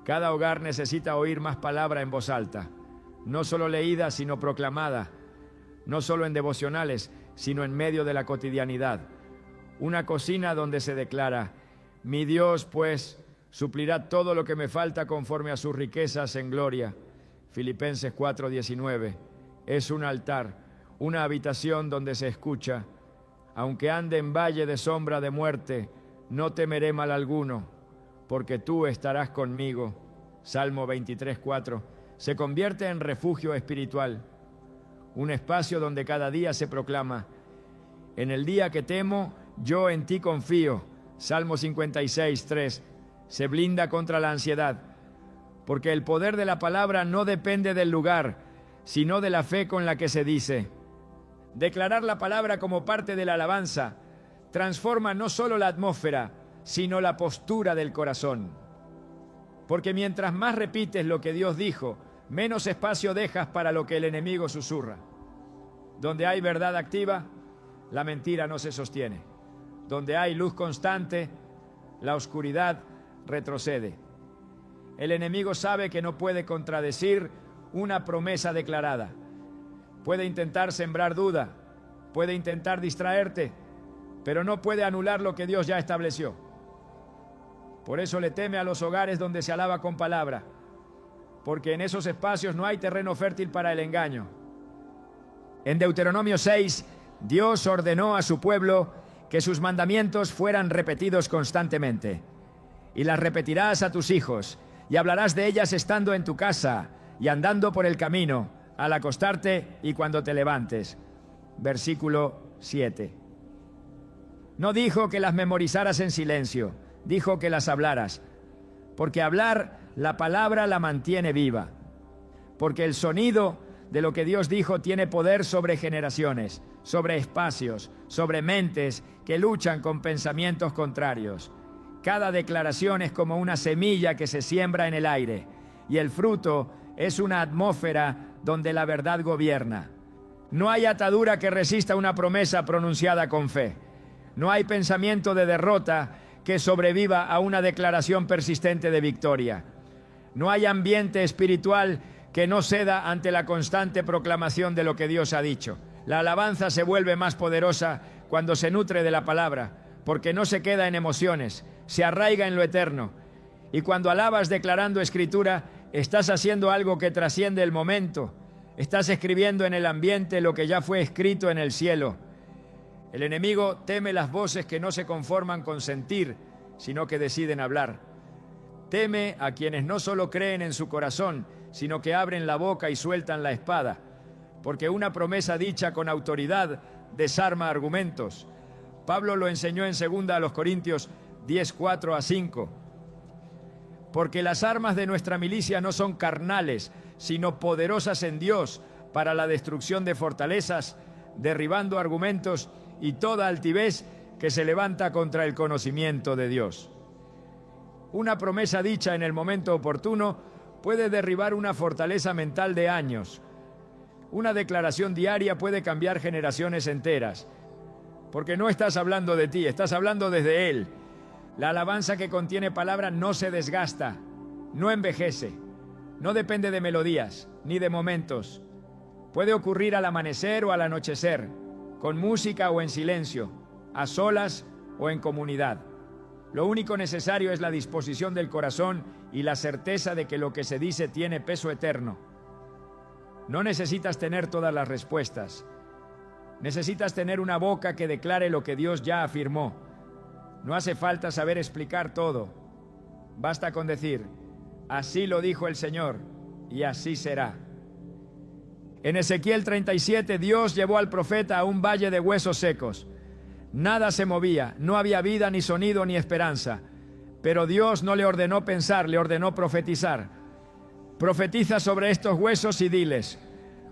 Cada hogar necesita oír más palabra en voz alta, no solo leída, sino proclamada, no solo en devocionales, sino en medio de la cotidianidad. Una cocina donde se declara, mi Dios, pues, suplirá todo lo que me falta conforme a sus riquezas en gloria. Filipenses 4:19. Es un altar, una habitación donde se escucha, aunque ande en valle de sombra de muerte, no temeré mal alguno, porque tú estarás conmigo. Salmo 23:4. Se convierte en refugio espiritual, un espacio donde cada día se proclama, en el día que temo, yo en ti confío. Salmo 56:3. Se blinda contra la ansiedad, porque el poder de la palabra no depende del lugar, sino de la fe con la que se dice. Declarar la palabra como parte de la alabanza transforma no solo la atmósfera, sino la postura del corazón. Porque mientras más repites lo que Dios dijo, menos espacio dejas para lo que el enemigo susurra. Donde hay verdad activa, la mentira no se sostiene. Donde hay luz constante, la oscuridad retrocede. El enemigo sabe que no puede contradecir una promesa declarada. Puede intentar sembrar duda, puede intentar distraerte, pero no puede anular lo que Dios ya estableció. Por eso le teme a los hogares donde se alaba con palabra, porque en esos espacios no hay terreno fértil para el engaño. En Deuteronomio 6, Dios ordenó a su pueblo que sus mandamientos fueran repetidos constantemente. Y las repetirás a tus hijos, y hablarás de ellas estando en tu casa y andando por el camino, al acostarte y cuando te levantes. Versículo 7. No dijo que las memorizaras en silencio, dijo que las hablaras, porque hablar la palabra la mantiene viva, porque el sonido de lo que Dios dijo tiene poder sobre generaciones, sobre espacios, sobre mentes que luchan con pensamientos contrarios. Cada declaración es como una semilla que se siembra en el aire, y el fruto es una atmósfera donde la verdad gobierna. No hay atadura que resista una promesa pronunciada con fe. No hay pensamiento de derrota que sobreviva a una declaración persistente de victoria. No hay ambiente espiritual que no ceda ante la constante proclamación de lo que Dios ha dicho. La alabanza se vuelve más poderosa cuando se nutre de la palabra, porque no se queda en emociones, se arraiga en lo eterno. Y cuando alabas declarando escritura, estás haciendo algo que trasciende el momento. Estás escribiendo en el ambiente lo que ya fue escrito en el cielo. El enemigo teme las voces que no se conforman con sentir, sino que deciden hablar. Teme a quienes no solo creen en su corazón, sino que abren la boca y sueltan la espada, porque una promesa dicha con autoridad desarma argumentos. Pablo lo enseñó en 2 Corintios 10, 4 a 5. Porque las armas de nuestra milicia no son carnales, sino poderosas en Dios para la destrucción de fortalezas, derribando argumentos y toda altivez que se levanta contra el conocimiento de Dios. Una promesa dicha en el momento oportuno puede derribar una fortaleza mental de años. Una declaración diaria puede cambiar generaciones enteras, porque no estás hablando de ti, estás hablando desde Él. La alabanza que contiene palabra no se desgasta, no envejece, no depende de melodías ni de momentos. Puede ocurrir al amanecer o al anochecer, con música o en silencio, a solas o en comunidad. Lo único necesario es la disposición del corazón y la certeza de que lo que se dice tiene peso eterno. No necesitas tener todas las respuestas. Necesitas tener una boca que declare lo que Dios ya afirmó. No hace falta saber explicar todo. Basta con decir, así lo dijo el Señor, y así será. En Ezequiel 37, Dios llevó al profeta a un valle de huesos secos. Nada se movía, no había vida, ni sonido, ni esperanza. Pero Dios no le ordenó pensar, le ordenó profetizar. Profetiza sobre estos huesos y diles,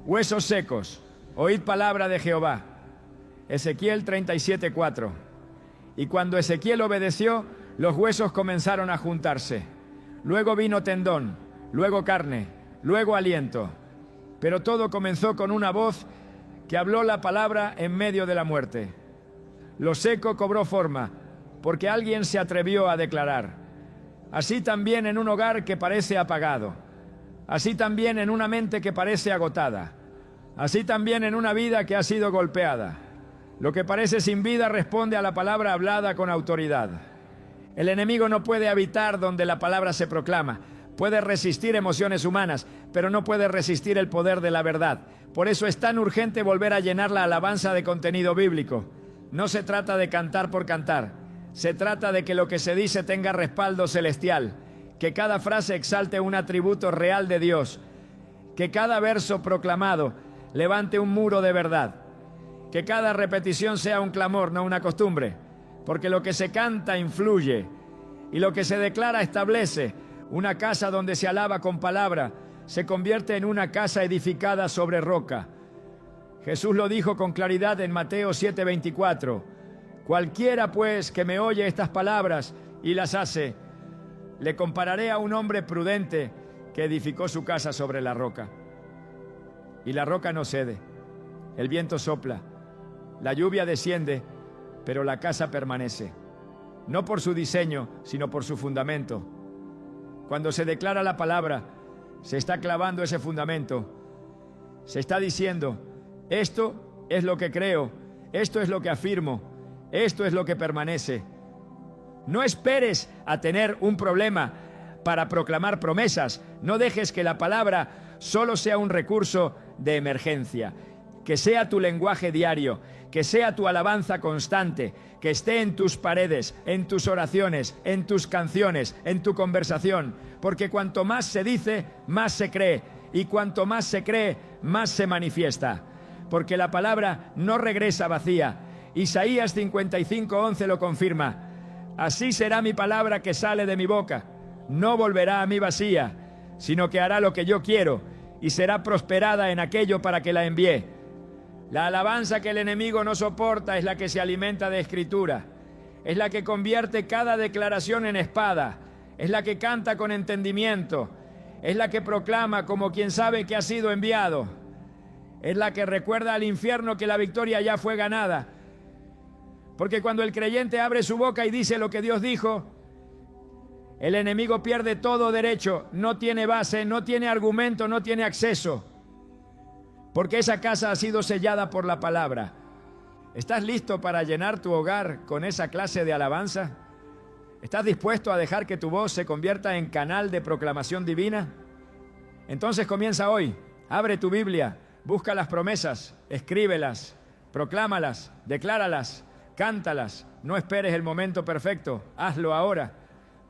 huesos secos, oíd palabra de Jehová. Ezequiel 37, 4. Y cuando Ezequiel obedeció, los huesos comenzaron a juntarse. Luego vino tendón, luego carne, luego aliento. Pero todo comenzó con una voz que habló la palabra en medio de la muerte. Lo seco cobró forma, porque alguien se atrevió a declarar. Así también en un hogar que parece apagado. Así también en una mente que parece agotada. Así también en una vida que ha sido golpeada. Lo que parece sin vida responde a la palabra hablada con autoridad. El enemigo no puede habitar donde la palabra se proclama. Puede resistir emociones humanas, pero no puede resistir el poder de la verdad. Por eso es tan urgente volver a llenar la alabanza de contenido bíblico. No se trata de cantar por cantar. Se trata de que lo que se dice tenga respaldo celestial. Que cada frase exalte un atributo real de Dios. Que cada verso proclamado levante un muro de verdad. Que cada repetición sea un clamor, no una costumbre. Porque lo que se canta influye y lo que se declara establece. Una casa donde se alaba con palabra se convierte en una casa edificada sobre roca. Jesús lo dijo con claridad en Mateo 7:24. Cualquiera pues que me oye estas palabras y las hace, le compararé a un hombre prudente que edificó su casa sobre la roca. Y la roca no cede, el viento sopla, la lluvia desciende, pero la casa permanece, no por su diseño, sino por su fundamento. Cuando se declara la palabra, se está clavando ese fundamento. Se está diciendo, esto es lo que creo, esto es lo que afirmo, esto es lo que permanece. No esperes a tener un problema para proclamar promesas. No dejes que la palabra solo sea un recurso de emergencia. Que sea tu lenguaje diario, que sea tu alabanza constante, que esté en tus paredes, en tus oraciones, en tus canciones, en tu conversación. Porque cuanto más se dice, más se cree. Y cuanto más se cree, más se manifiesta. Porque la palabra no regresa vacía. Isaías 55:11 lo confirma. Así será mi palabra que sale de mi boca. No volverá a mí vacía, sino que hará lo que yo quiero y será prosperada en aquello para que la envíe. La alabanza que el enemigo no soporta es la que se alimenta de escritura, es la que convierte cada declaración en espada, es la que canta con entendimiento, es la que proclama como quien sabe que ha sido enviado, es la que recuerda al infierno que la victoria ya fue ganada. Porque cuando el creyente abre su boca y dice lo que Dios dijo, el enemigo pierde todo derecho, no tiene base, no tiene argumento, no tiene acceso, porque esa casa ha sido sellada por la palabra. ¿Estás listo para llenar tu hogar con esa clase de alabanza? ¿Estás dispuesto a dejar que tu voz se convierta en canal de proclamación divina? Entonces comienza hoy. Abre tu Biblia, busca las promesas, escríbelas, proclámalas, decláralas, cántalas. No esperes el momento perfecto, hazlo ahora,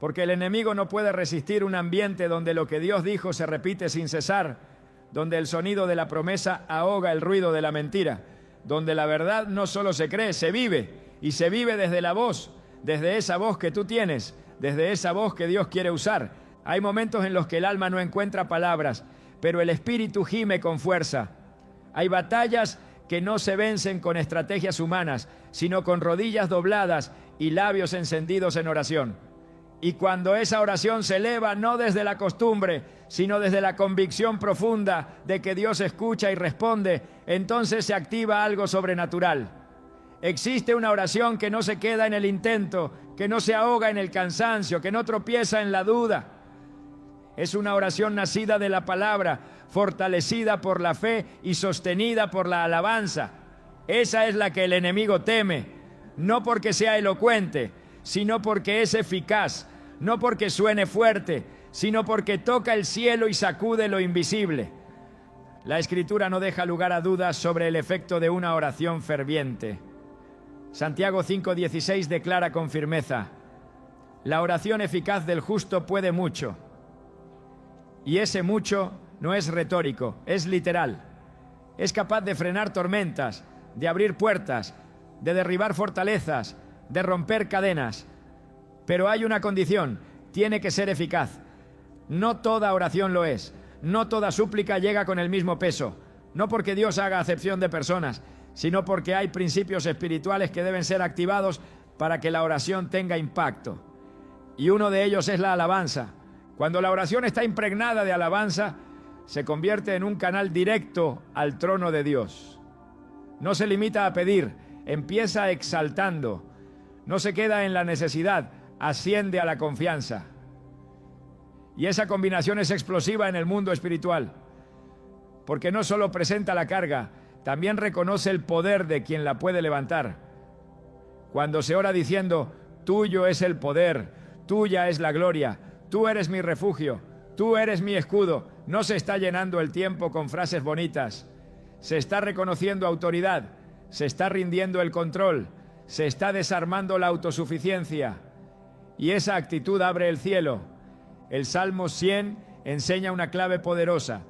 porque el enemigo no puede resistir un ambiente donde lo que Dios dijo se repite sin cesar, donde el sonido de la promesa ahoga el ruido de la mentira, donde la verdad no solo se cree, se vive, y se vive desde la voz, desde esa voz que tú tienes, desde esa voz que Dios quiere usar. Hay momentos en los que el alma no encuentra palabras, pero el espíritu gime con fuerza. Hay batallas que no se vencen con estrategias humanas, sino con rodillas dobladas y labios encendidos en oración. Y cuando esa oración se eleva no desde la costumbre, sino desde la convicción profunda de que Dios escucha y responde, entonces se activa algo sobrenatural. Existe una oración que no se queda en el intento, que no se ahoga en el cansancio, que no tropieza en la duda. Es una oración nacida de la palabra, fortalecida por la fe y sostenida por la alabanza. Esa es la que el enemigo teme, no porque sea elocuente, sino porque es eficaz, no porque suene fuerte, sino porque toca el cielo y sacude lo invisible. La Escritura no deja lugar a dudas sobre el efecto de una oración ferviente. Santiago 5:16 declara con firmeza: la oración eficaz del justo puede mucho. Y ese mucho no es retórico, es literal. Es capaz de frenar tormentas, de abrir puertas, de derribar fortalezas, de romper cadenas. Pero hay una condición: tiene que ser eficaz. No toda oración lo es, no toda súplica llega con el mismo peso, no porque Dios haga acepción de personas, sino porque hay principios espirituales que deben ser activados para que la oración tenga impacto. Y uno de ellos es la alabanza. Cuando la oración está impregnada de alabanza, se convierte en un canal directo al trono de Dios. No se limita a pedir, empieza exaltando. No se queda en la necesidad, asciende a la confianza. Y esa combinación es explosiva en el mundo espiritual, porque no solo presenta la carga, también reconoce el poder de quien la puede levantar. Cuando se ora diciendo: tuyo es el poder, tuya es la gloria, tú eres mi refugio, tú eres mi escudo, no se está llenando el tiempo con frases bonitas, se está reconociendo autoridad, se está rindiendo el control, se está desarmando la autosuficiencia, y esa actitud abre el cielo. El Salmo 100 enseña una clave poderosa: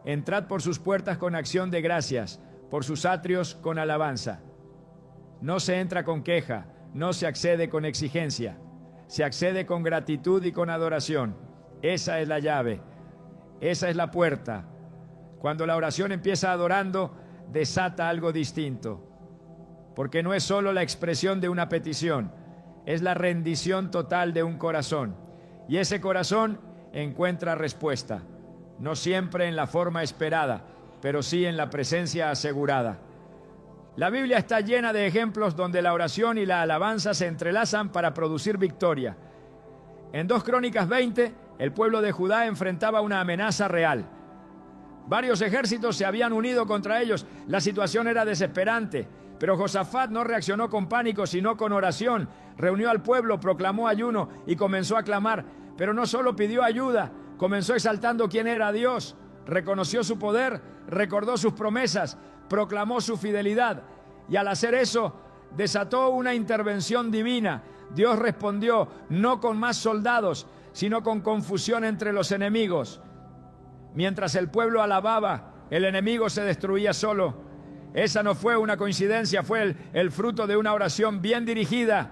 entrad por sus puertas con acción de gracias, por sus atrios con alabanza. No se entra con queja, no se accede con exigencia, se accede con gratitud y con adoración. Esa es la llave, esa es la puerta. Cuando la oración empieza adorando, desata algo distinto, porque no es solo la expresión de una petición, es la rendición total de un corazón. Y ese corazón encuentra respuesta, no siempre en la forma esperada, pero sí en la presencia asegurada. La Biblia está llena de ejemplos donde la oración y la alabanza se entrelazan para producir victoria. En 2 Crónicas 20, el pueblo de Judá enfrentaba una amenaza real. Varios ejércitos se habían unido contra ellos. La situación era desesperante, pero Josafat no reaccionó con pánico, sino con oración. Reunió al pueblo, proclamó ayuno y comenzó a clamar. Pero no solo pidió ayuda, comenzó exaltando quién era Dios. Reconoció su poder, recordó sus promesas, proclamó su fidelidad. Y al hacer eso, desató una intervención divina. Dios respondió, no con más soldados, sino con confusión entre los enemigos. Mientras el pueblo alababa, el enemigo se destruía solo. Esa no fue una coincidencia, fue el fruto de una oración bien dirigida,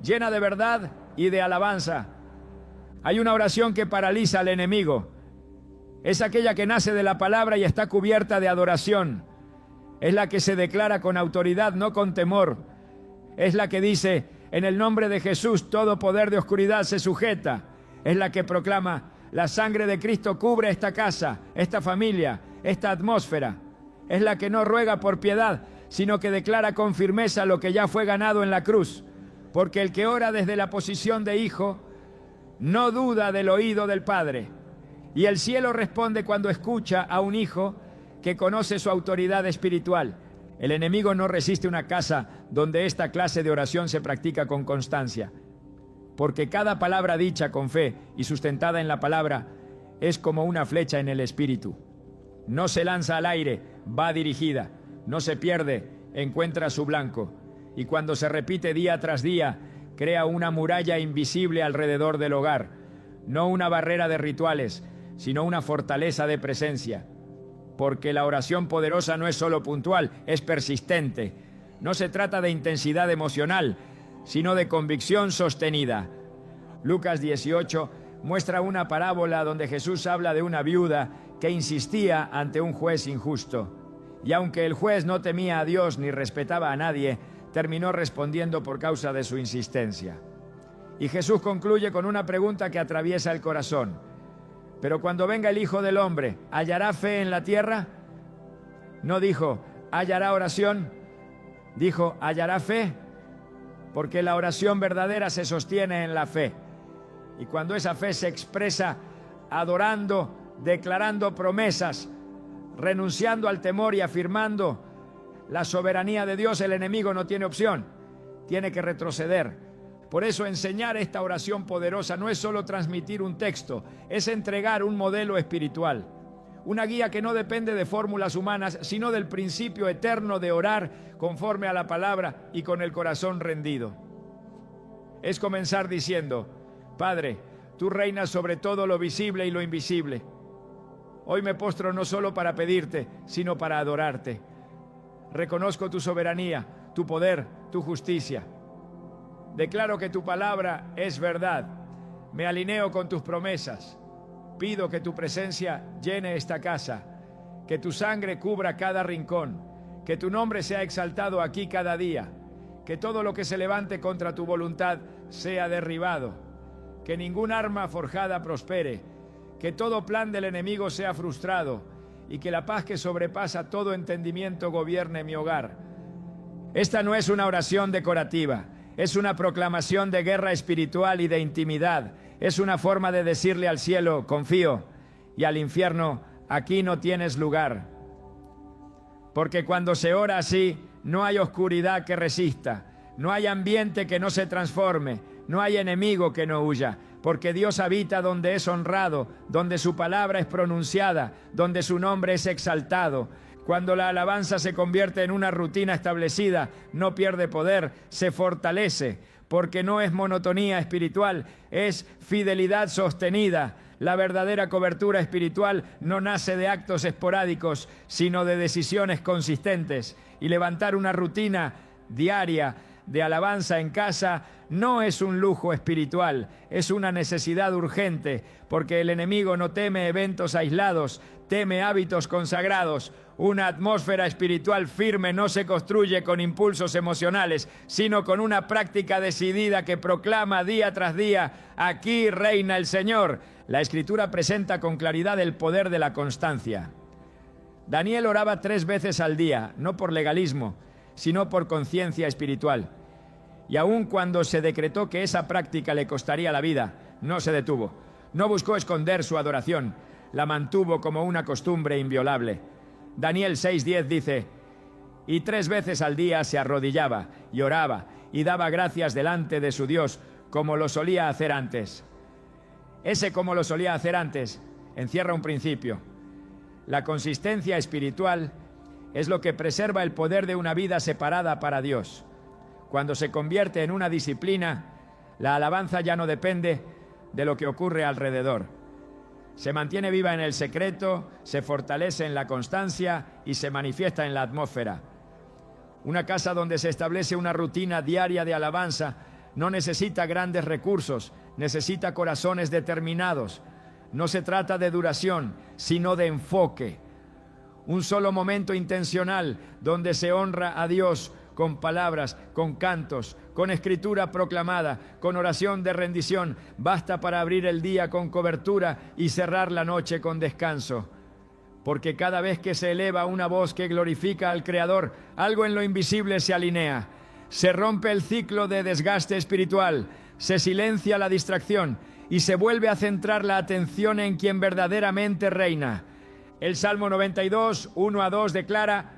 llena de verdad y de alabanza. Hay una oración que paraliza al enemigo, Es aquella que nace de la palabra y está cubierta de adoración. Es la que se declara con autoridad, no con temor. Es la que dice, en el nombre de Jesús todo poder de oscuridad se sujeta. Es la que proclama, la sangre de Cristo cubre esta casa, esta familia, esta atmósfera. Es la que no ruega por piedad, sino que declara con firmeza lo que ya fue ganado en la cruz. Porque el que ora desde la posición de hijo, no duda del oído del Padre. Y el cielo responde cuando escucha a un hijo que conoce su autoridad espiritual. El enemigo no resiste una casa donde esta clase de oración se practica con constancia, porque cada palabra dicha con fe y sustentada en la palabra es como una flecha en el espíritu. No se lanza al aire, va dirigida, no se pierde, encuentra su blanco, y cuando se repite día tras día, crea una muralla invisible alrededor del hogar, no una barrera de rituales, sino una fortaleza de presencia. Porque la oración poderosa no es solo puntual, es persistente. No se trata de intensidad emocional, sino de convicción sostenida. Lucas 18 muestra una parábola donde Jesús habla de una viuda que insistía ante un juez injusto. Y aunque el juez no temía a Dios ni respetaba a nadie, terminó respondiendo por causa de su insistencia. Y Jesús concluye con una pregunta que atraviesa el corazón. Pero cuando venga el Hijo del Hombre, ¿hallará fe en la tierra? No dijo, ¿hallará oración? Dijo, ¿hallará fe? Porque la oración verdadera se sostiene en la fe. Y cuando esa fe se expresa adorando, declarando promesas, renunciando al temor y afirmando la soberanía de Dios, el enemigo no tiene opción, tiene que retroceder. Por eso enseñar esta oración poderosa no es solo transmitir un texto, es entregar un modelo espiritual, una guía que no depende de fórmulas humanas, sino del principio eterno de orar conforme a la palabra y con el corazón rendido. Es comenzar diciendo, Padre, tú reinas sobre todo lo visible y lo invisible. Hoy me postro no solo para pedirte, sino para adorarte. Reconozco tu soberanía, tu poder, tu justicia. Declaro que tu palabra es verdad. Me alineo con tus promesas. Pido que tu presencia llene esta casa, que tu sangre cubra cada rincón, que tu nombre sea exaltado aquí cada día, que todo lo que se levante contra tu voluntad sea derribado, que ningún arma forjada prospere, que todo plan del enemigo sea frustrado y que la paz que sobrepasa todo entendimiento gobierne mi hogar. Esta no es una oración decorativa. Es una proclamación de guerra espiritual y de intimidad. Es una forma de decirle al cielo, confío, y al infierno, aquí no tienes lugar. Porque cuando se ora así, no hay oscuridad que resista, no hay ambiente que no se transforme, no hay enemigo que no huya, porque Dios habita donde es honrado, donde su palabra es pronunciada, donde su nombre es exaltado. Cuando la alabanza se convierte en una rutina establecida, no pierde poder, se fortalece, porque no es monotonía espiritual, es fidelidad sostenida. La verdadera cobertura espiritual no nace de actos esporádicos, sino de decisiones consistentes. Y levantar una rutina diaria de alabanza en casa no es un lujo espiritual, es una necesidad urgente, porque el enemigo no teme eventos aislados, teme hábitos consagrados. Una atmósfera espiritual firme no se construye con impulsos emocionales, sino con una práctica decidida que proclama día tras día, aquí reina el Señor. La Escritura presenta con claridad el poder de la constancia. Daniel oraba 3 veces al día, no por legalismo, sino por conciencia espiritual. Y aun cuando se decretó que esa práctica le costaría la vida, no se detuvo. No buscó esconder su adoración, la mantuvo como una costumbre inviolable. Daniel 6:10 dice, y 3 veces al día se arrodillaba y oraba y daba gracias delante de su Dios, como lo solía hacer antes. Ese como lo solía hacer antes encierra un principio. La consistencia espiritual es lo que preserva el poder de una vida separada para Dios. Cuando se convierte en una disciplina, la alabanza ya no depende de lo que ocurre alrededor. Se mantiene viva en el secreto, se fortalece en la constancia y se manifiesta en la atmósfera. Una casa donde se establece una rutina diaria de alabanza no necesita grandes recursos, necesita corazones determinados. No se trata de duración, sino de enfoque. Un solo momento intencional donde se honra a Dios con palabras, con cantos, con escritura proclamada, con oración de rendición, basta para abrir el día con cobertura y cerrar la noche con descanso. Porque cada vez que se eleva una voz que glorifica al Creador, algo en lo invisible se alinea. Se rompe el ciclo de desgaste espiritual, se silencia la distracción y se vuelve a centrar la atención en quien verdaderamente reina. El Salmo 92, 1-2 declara: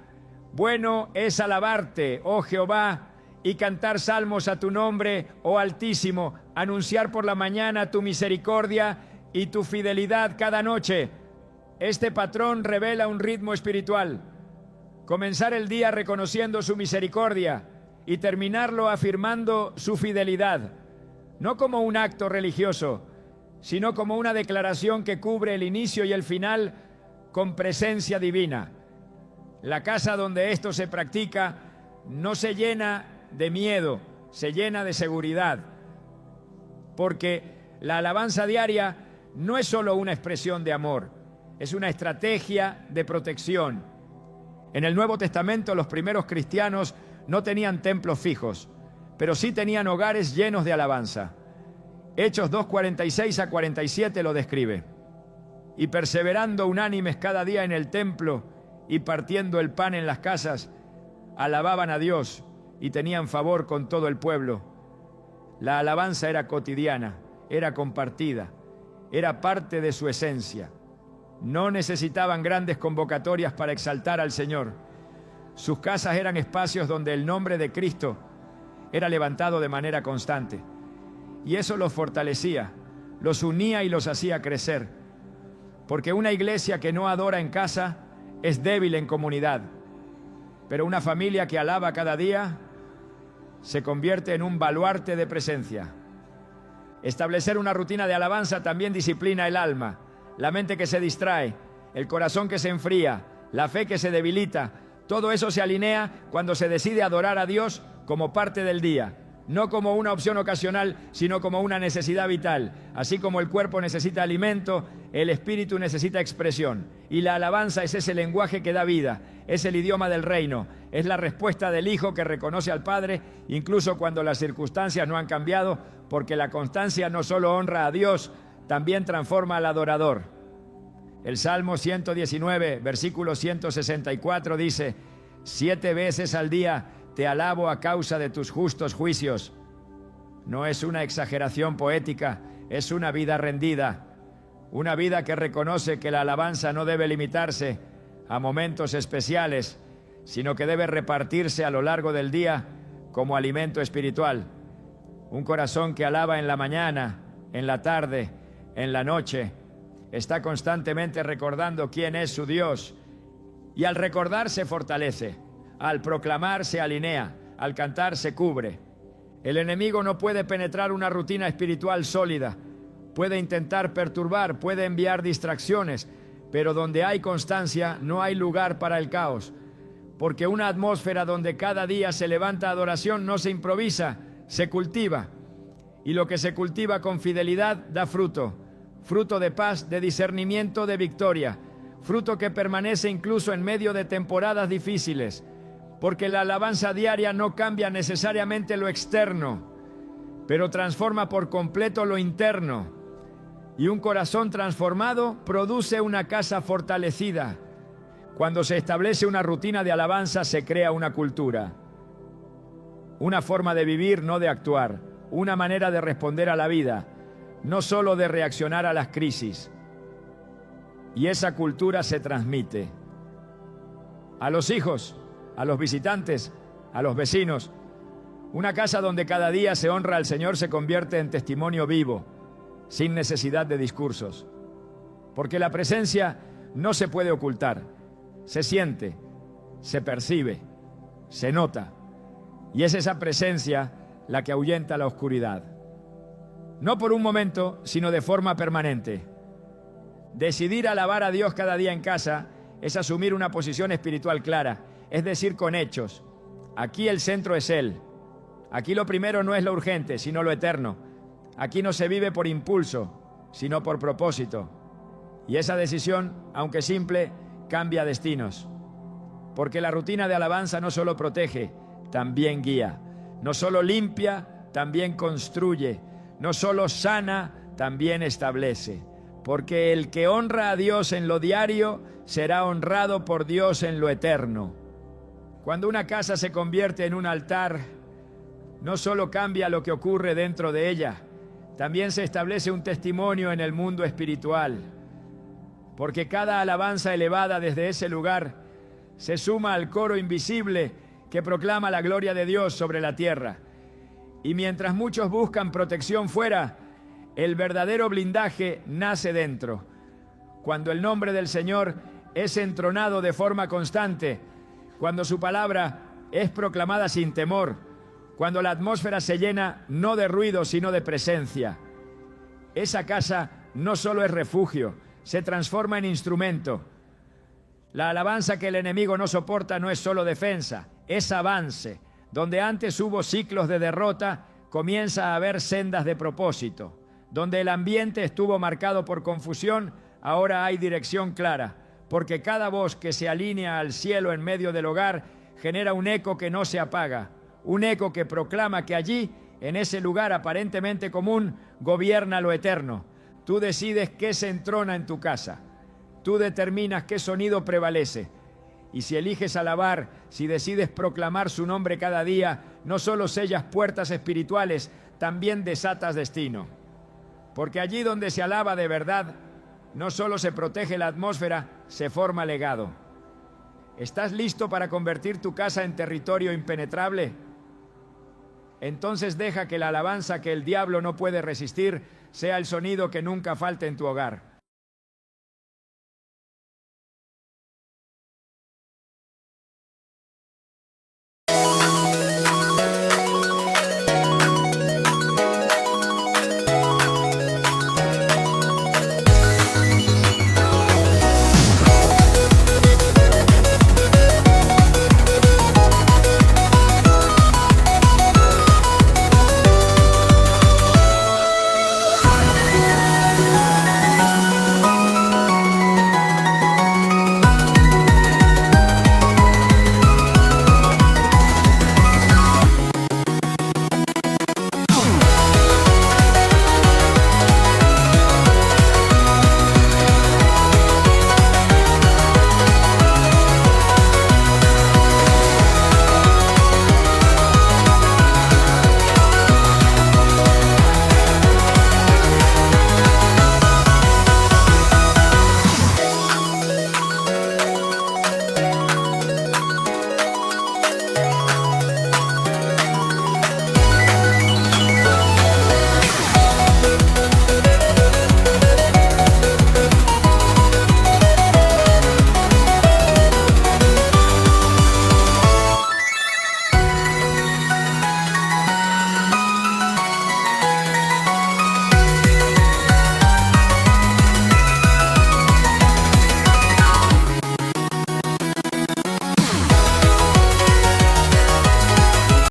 bueno es alabarte, oh Jehová, y cantar salmos a tu nombre, oh Altísimo, anunciar por la mañana tu misericordia y tu fidelidad cada noche. Este patrón revela un ritmo espiritual. Comenzar el día reconociendo su misericordia y terminarlo afirmando su fidelidad, no como un acto religioso, sino como una declaración que cubre el inicio y el final con presencia divina. La casa donde esto se practica no se llena de miedo, se llena de seguridad, porque la alabanza diaria no es solo una expresión de amor, es una estrategia de protección. En el Nuevo Testamento los primeros cristianos no tenían templos fijos, pero sí tenían hogares llenos de alabanza. Hechos 2:46-47 lo describe. Y perseverando unánimes cada día en el templo y partiendo el pan en las casas, alababan a Dios y tenían favor con todo el pueblo. La alabanza era cotidiana, era compartida, era parte de su esencia. No necesitaban grandes convocatorias para exaltar al Señor. Sus casas eran espacios donde el nombre de Cristo era levantado de manera constante. Y eso los fortalecía, los unía y los hacía crecer. Porque una iglesia que no adora en casa es débil en comunidad. Pero una familia que alaba cada día se convierte en un baluarte de presencia. Establecer una rutina de alabanza también disciplina el alma, la mente que se distrae, el corazón que se enfría, la fe que se debilita. Todo eso se alinea cuando se decide adorar a Dios como parte del día, no como una opción ocasional, sino como una necesidad vital. Así como el cuerpo necesita alimento, el espíritu necesita expresión. Y la alabanza es ese lenguaje que da vida, es el idioma del reino, es la respuesta del Hijo que reconoce al Padre, incluso cuando las circunstancias no han cambiado, porque la constancia no solo honra a Dios, también transforma al adorador. El Salmo 119, versículo 164 dice: 7 veces al día te alabo a causa de tus justos juicios. No es una exageración poética, es una vida rendida. Una vida que reconoce que la alabanza no debe limitarse a momentos especiales, sino que debe repartirse a lo largo del día como alimento espiritual. Un corazón que alaba en la mañana, en la tarde, en la noche, está constantemente recordando quién es su Dios. Y al recordar se fortalece, al proclamar se alinea, al cantar se cubre. El enemigo no puede penetrar una rutina espiritual sólida. Puede intentar perturbar, puede enviar distracciones, pero donde hay constancia no hay lugar para el caos. Porque una atmósfera donde cada día se levanta adoración no se improvisa, se cultiva. Y lo que se cultiva con fidelidad da fruto. Fruto de paz, de discernimiento, de victoria. Fruto que permanece incluso en medio de temporadas difíciles. Porque la alabanza diaria no cambia necesariamente lo externo, pero transforma por completo lo interno. Y un corazón transformado produce una casa fortalecida. Cuando se establece una rutina de alabanza, se crea una cultura. Una forma de vivir, no de actuar. Una manera de responder a la vida, no solo de reaccionar a las crisis. Y esa cultura se transmite a los hijos, a los visitantes, a los vecinos. Una casa donde cada día se honra al Señor se convierte en testimonio vivo, sin necesidad de discursos. Porque la presencia no se puede ocultar, se siente, se percibe, se nota. Y es esa presencia la que ahuyenta la oscuridad. No por un momento, sino de forma permanente. Decidir alabar a Dios cada día en casa es asumir una posición espiritual clara, es decir, con hechos. Aquí el centro es Él. Aquí lo primero no es lo urgente, sino lo eterno. Aquí no se vive por impulso, sino por propósito. Y esa decisión, aunque simple, cambia destinos. Porque la rutina de alabanza no solo protege, también guía. No solo limpia, también construye. No solo sana, también establece. Porque el que honra a Dios en lo diario, será honrado por Dios en lo eterno. Cuando una casa se convierte en un altar, no solo cambia lo que ocurre dentro de ella, también se establece un testimonio en el mundo espiritual. Porque cada alabanza elevada desde ese lugar se suma al coro invisible que proclama la gloria de Dios sobre la tierra. Y mientras muchos buscan protección fuera, el verdadero blindaje nace dentro. Cuando el nombre del Señor es entronado de forma constante, cuando su palabra es proclamada sin temor, cuando la atmósfera se llena no de ruido sino de presencia. Esa casa no solo es refugio, se transforma en instrumento. La alabanza que el enemigo no soporta no es solo defensa, es avance. Donde antes hubo ciclos de derrota, comienza a haber sendas de propósito. Donde el ambiente estuvo marcado por confusión, ahora hay dirección clara, porque cada voz que se alinea al cielo en medio del hogar genera un eco que no se apaga, un eco que proclama que allí, en ese lugar aparentemente común, gobierna lo eterno. Tú decides qué se entrona en tu casa. Tú determinas qué sonido prevalece. Y si eliges alabar, si decides proclamar su nombre cada día, no solo sellas puertas espirituales, también desatas destino. Porque allí donde se alaba de verdad, no solo se protege la atmósfera, se forma legado. ¿Estás listo para convertir tu casa en territorio impenetrable? Entonces deja que la alabanza que el diablo no puede resistir sea el sonido que nunca falte en tu hogar.